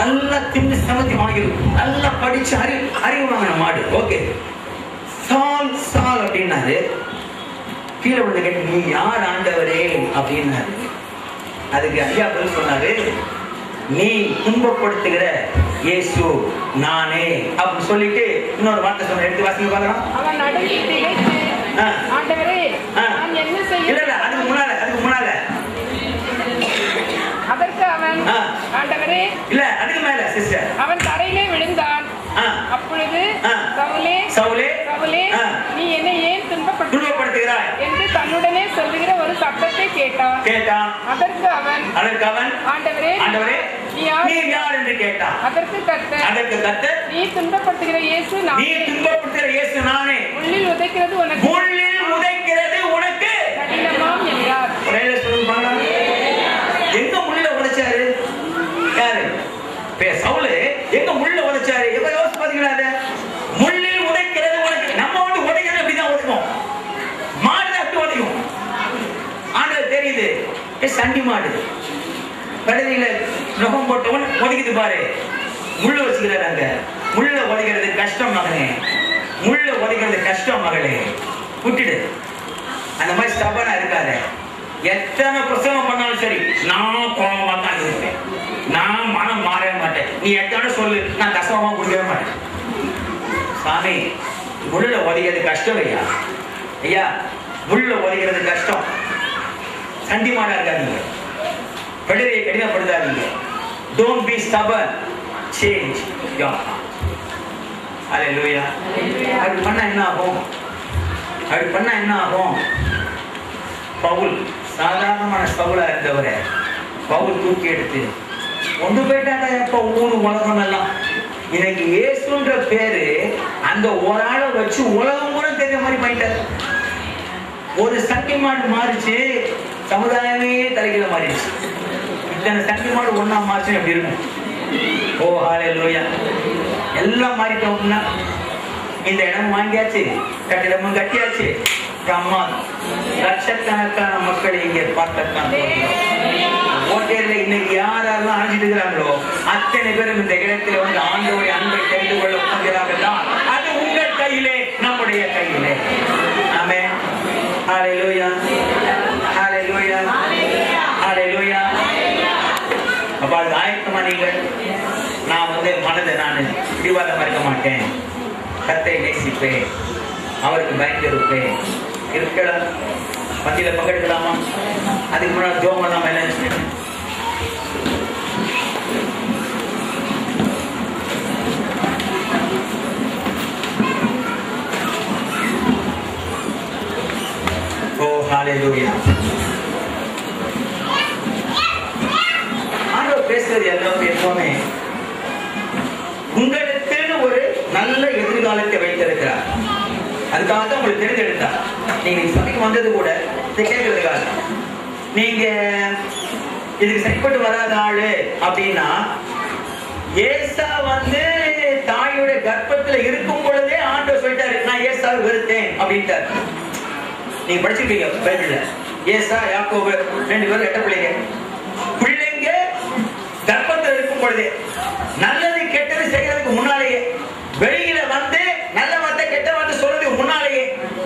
நல்லா தின்னு சமத்தி வாங்கிடும், நல்லா படிச்சு அறிவு வாங்கின மாடு. ஓகே, சால் சால் அப்படின்னாரு. கீழே விழுந்து கேட்டு, நீ யார் ஆண்டவரே அப்படின்னாரு. அதுக்கு ஐயா பதில் சொன்னாரு, நீ துன்பப்படுத்துகிற இயேசு நானே அப்படின்னு சொல்லிட்டு இன்னொரு வார்த்தை சொன்ன. எடுத்து வாசிங்க பார்க்கலாம். அவன் நடுங்கி திகைத்து, ஆண்டவரே நான் என்ன செய்ய? இல்ல அதுக்கு முன்னால அதற்கு அவன், ஆண்டவரே இல்ல அதுக்கு மேல சிஸ்டர், அவன் தரையிலே விழுந்தான். அப்பொழுது சவுலே சவுலே சவுலே நீ என்னை ஏன் துன்பப்படுத்துகிறாய் என்று தன்னுடனே சொல்லுகிற ஒரு சத்தத்தை கேட்டான். அதற்கு அவன் ஆண்டவரே ஆண்டவரே நீ யார் என்று கேட்டான். அதற்கு கர்த்தர் நீ துன்பப்படுத்துகிற இயேசு நானே, முள்ளில் உதைக்கிறது உனக்கு கடினமாம் என்றார். எங்க முள்ளில உதைச்சாரு? யாரு? சவுலு எங்க முள்ளில உதைச்சாரு? எப்ப யோசிச்சு பாத்தீங்களா? முள்ளில் உதைக்கிறது உனக்கு. நம்ம வந்து உதைக்கிறது அப்படிதான் உதைக்கும், மாடு அப்படி உதைக்கும். ஆண்டவர் தெரியுது, சண்டி மாடு கடலில நகம் போட்டவன் உதைக்குது பாரு, முள்ளு வச்சுக்கிறாங்க. முள்ள உதைக்கிறது கஷ்டம் மகனே, முள்ள உதைக்கிறது கஷ்டம் மகளே, விட்டுடு. அந்த மாதிரி ஸ்டபனா இருக்காது. எத்தனை பிரசவம் பண்ணாலும் சரி, நான் கோபமா தான் இருப்பேன், நான் மனம் மாறவே மாட்டேன். நீ எத்தனை சொல்லு, நான் கஷ்டமா குடிக்கவே மாட்டேன். சாமி, முள்ள உதைக்கிறது கஷ்டம் ஐயா. ஐயா, முள்ள உதைக்கிறது கஷ்டம். சண்டி மாடா இருக்காதீங்க, பெடரையை கடினப்படுத்தாதீங்க. Don't be stubborn, change your heart. Hallelujah. அப்படி பண்ணா என்ன ஆகும்? பவுல் சாதாரணமான பவுலா இருந்தவரை பவுல் தூக்கி எடுத்து கொண்டு போயிட்டாங்க. எப்ப ஊரு உலகம் எல்லாம் இன்னைக்கு இயேசுன்ற பேரு அந்த ஒரு ஆளை வச்சு உலகம் கூட தெரிய மாதிரி பண்ணிட்டாரு. ஒரு சண்டி மாடு மாறிச்சு, சமுதாயமே தலைகீழ மாறிடுச்சு. இத்தனை சண்டி மாடு ஒன்னா மாறிச்சு எப்படி இருக்கும்? ஓ ஹல்லேலூயா. எல்லாம் மாறிட்டோம்னா இந்த இடம் வாங்கியாச்சு, கட்டிடமும் கட்டியாச்சு, லட்சக்கணக்கான மக்கள் இங்கே பார்க்கத்தான். ஓட்டையில இன்னைக்கு யாரெல்லாம் அழைச்சிட்டு இருக்கிறாங்களோ அத்தனை பேரும் இந்த இடத்துல வந்து ஆண்டவருடைய அன்பை தெரிந்து கொள்ள போகிறார்கள். அது உங்கள் கையிலே, நம்முடைய கையிலே. ஆமென். ஹல்லேலூயா, ஹல்லேலூயா, ஹல்லேலூயா. அப்ப அது ஆயத்தமா நீங்கள், நான் வந்து மனதை நான் பிடிவாதமா இருக்க மாட்டேன், கர்த்தரை நேசிப்பேன், அவருக்கு பயந்து இருப்பேன். இருக்கலாம், பந்தியில பங்கெடுக்கலாமா? அதுக்கு முன்னாடி ஜோம் பண்ணாம என்ன? ஓ ஹல்லேலூயா. ஆண்டவர் பேசுறது எல்லாமே எப்பவுமே உங்களுக்கு ஒரு நல்ல எதிர்காலத்தை வைத்திருக்கிறார். அதுக்காக தான் உங்களுக்கு தெரிஞ்செடுத்தார். நீங்க சபைக்கு வந்தது கூட கேட்கறதுக்காக. நீங்க இதுக்கு சரிப்பட்டு வராத ஆளு அப்படின்னா, ஏசா தாயுடைய கர்ப்பத்துல இருக்கும் பொழுதே ஆண்டவர் சொல்லிட்டாரு, நான் ஏசாவை வெறுத்தேன் அப்படின்ட்டார். நீங்க படிச்சிருக்கீங்க பைபிள்ல. ஏசா யாக்கோபு 2 பேரும் எட்ட பிள்ளைங்க கர்ப்பத்தில் இருக்கும் பொழுதே, நல்லது கெட்டது செய்யறதுக்கு முன்னாலேயே, வெளியில நல்ல வார்த்தை கெட்ட வார்த்தை சொல்றதுக்கு முன்னாலேயே,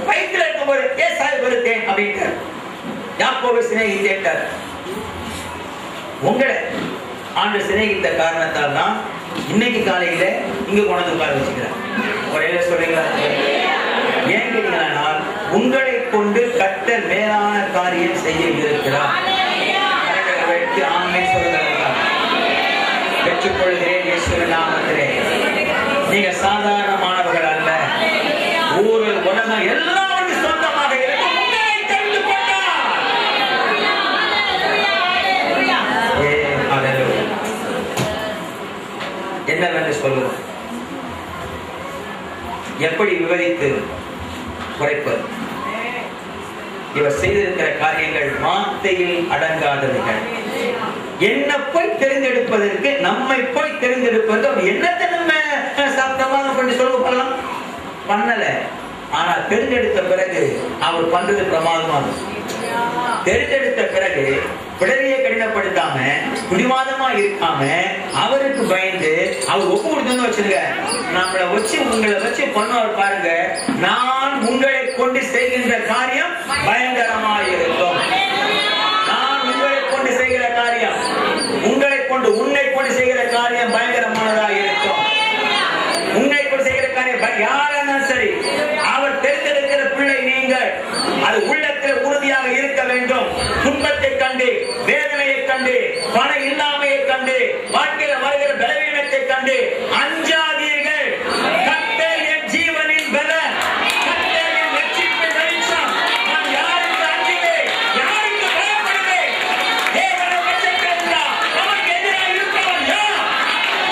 வயிற்றுல இருக்கும் போது ஏசாவை வெறுத்தேன் அப்படின்ட்டார். யாக்கோபு சிநேகித்தார். உங்களை ஆண்டு சிநேகித்த காரணத்தால் தான் இன்னைக்கு காலையில இங்க கொண்டு உட்கார வச்சுக்கிறார். ஒரே சொல்றீங்களா? ஏன் கேட்டீங்கன்னா, உங்களை கொண்டு கர்த்தர் மேலான காரியம் செய்ய இருக்கிறார். ஆமென் சொல்லுங்க. பெற்றுக்கொள்கிறேன் இயேசுவின் நாமத்திலே. நீங்க சாதாரணமானவர்கள் அல்ல. ஊரு உலகம் எல்லாரும் சொந்தமாக இருக்கு. உங்களை தெரிந்து கொண்டார். என்னவென்று சொல்லுவோம்? எப்படி விவரித்து குறைப்பது? இவர் செய்திருக்கிற காரியங்கள் வார்த்தையில் அடங்காதவர்கள். என்ன போய் தெரிந்தெடுப்பதற்கு, நம்மை போய் தெரிந்தெடுப்பதற்கு என்னத்தை நம்ம சப்தமாக கொண்டு சொல்லலாம் பண்ணல. ஆனா தெரிந்தெடுத்த பிறகு அவர் பண்றது பிரமாதமாக. தெரிந்தெடுத்த பிறகு பிடரியை கடினப்படுத்தாம, பிடிவாதமா இருக்காம, அவருக்கு பயந்து அவர் ஒப்பு கொடுத்தோன்னு வச்சிருக்க, நம்மளை வச்சு உங்களை வச்சு பண்ணுவார் பாருங்க. நான் உங்களை கொண்டு செய்கின்ற காரியம் பயங்கரமா இருக்கும். நான் உங்களை கொண்டு செய்கிற காரியம், உங்களை கொண்டு உன்னை கொண்டு செய்கிற காரியம் பயங்கரமானதா இருக்கும். உன்னை கொண்டு செய்கிற காரியம் யாராலும் சரி, அவர் தெரிந்தெடுக்கிற பிள்ளை நீங்கள். அது உள்ளத்தில் உறுதியாக இருக்க வேண்டும். துன்பத்தை கண்டு, வேதனையை கண்டு, பணம் இல்லாமையை கண்டு, வாழ்க்கையில வருகிற பலவீனத்தை கண்டு அஞ்சாதீர்கள். கர்த்தர் என் ஜீவனின் பலன், கர்த்தர் என் ரட்சிப்பின் வெளிச்சம். நான் யாருக்கு அஞ்சுவேன்? யாருக்கு பயப்படுவேன்? தேவனை வச்சிருக்கிறார். நமக்கு எதிராக இருப்பவன் யார்?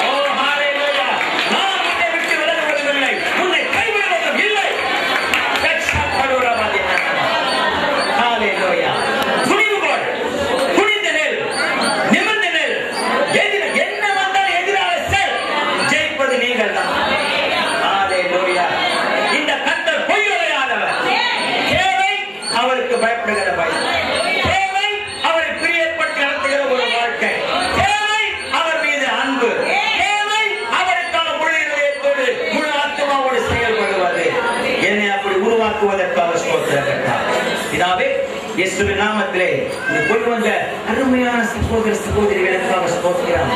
ஓ ஹalleluya. நான் உன்னை விட்டு விலகுவதில்லை, உன்னை கைவிடுவதும் இல்லை. ஹalleluya. துணிவு கொள், துணிந்து நில், நிமிர்ந்து நில். என்ன வந்தாலும் எதிராக செல். ஜெயிப்பது நீங்கள் தான். ஹalleluya. இந்த கர்த்தர் பொய்யுரையாதவர். தேவை அவருக்கு பயப்படுகிற பயம். தேவை அவரை பிரியப்பட்டு நடத்துகிற ஒரு வாழ்க்கை. தேவை அவர் மீது அன்பு. தேவை அவருக்கான முழு இதயத்தோடு, முழு ஆத்மாவோடு செயல்படுவது. என்னை அப்படி உருவாக்குவதற்காக ஸ்தோத்திரம் கர்த்தாவே. பிதாவே, இயேசுவின் நாமத்திலே இந்த கொண்டு வந்த அருமையான சகோதர சகோதரிகளுக்காக ஸ்தோத்திரம்.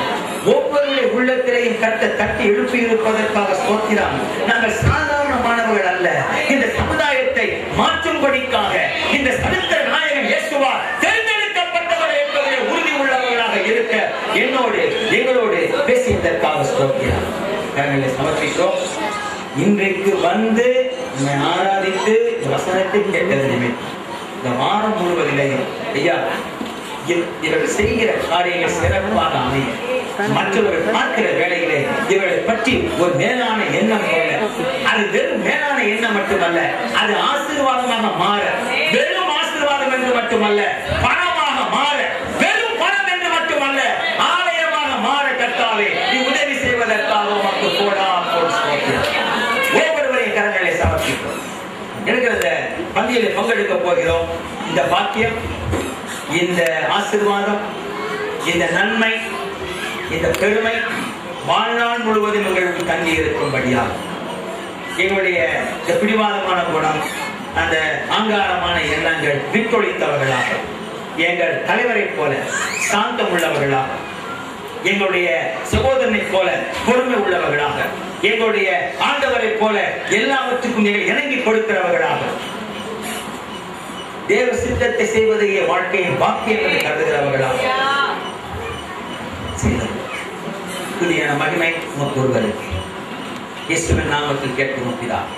ஒவ்வொருவருடைய உள்ளத்திலேயும் கர்த்தர் தட்டி எழுப்பி இருப்பதற்காக ஸ்தோத்திரம். நாங்கள் சாதாரணமானவர்கள் அல்ல. இந்த சமுதாயத்தை மாற்றும்படிக்காக இந்த சரித்திர நாயகன் இயேசுவா தேர்ந்தெடுக்கப்பட்டவர் என்பதை உறுதி உள்ளவர்களாக இருக்க என்னோடு எங்களோடு பேசியதற்காக ஸ்தோத்திரம். நாங்கள் சமர்ப்பிக்கிறோம். இன்றைக்கு வந்து ஆராதித்து வசனத்தை கேட்டதுமே இந்த வாரம் முழுவதிலேயும் ஐயா இவர்கள் செய்கிற காரியங்கள் சிறப்பாக அமையும். மற்றவர்கள் பார்க்கிற வேளையிலே இவர்களை பற்றி ஒரு மேலான எண்ணம் கொள்ள, அது வெறும் மேலான எண்ணம் மட்டுமல்ல, அது ஆசீர்வாதமாக மாற, வெறும் ஆசீர்வாதம் என்று மட்டுமல்ல, பணமாக மாற, வெறும் பணம் என்று மட்டுமல்ல, ஆலயமாக மாற கர்த்தாவே நீ உதவி செய்வதற்காக உமக்கு போடா ஒவ்வொருவரையும் கரங்களை சமர்ப்பிக்கிறோம். இருக்கிற பந்தியில பங்கெடுக்க போகிறோம். இந்த பாக்கியம், இந்த ஆசீர்வாதம், இந்த நன்மை, இந்த பெருமை வாழ்நாள் முழுவதும் எங்களுக்கு தங்கி இருக்கும்படியாக எங்களுடைய இந்த பிடிவாதமான குணம், அந்த ஆங்காரமான எண்ணங்கள் விட்டொழித்தவர்களாக, எங்கள் தலைவரை போல சாந்தம் உள்ளவர்களாக, எங்களுடைய சகோதரனை போல பொறுமை உள்ளவர்களாக, எங்களுடைய ஆண்டவரை போல எல்லாவற்றுக்கும் இணங்கி கொடுக்கிறவர்களாக, தேவ சித்தத்தை செய்வதையே வாழ்க்கையின் பாக்கியம் என்று கருதுகிறவர்களாக புதிய மகிமை ஒருவருக்கு இயேசுவின் நாமத்தில் கேட்கிறோம் பிதாவே.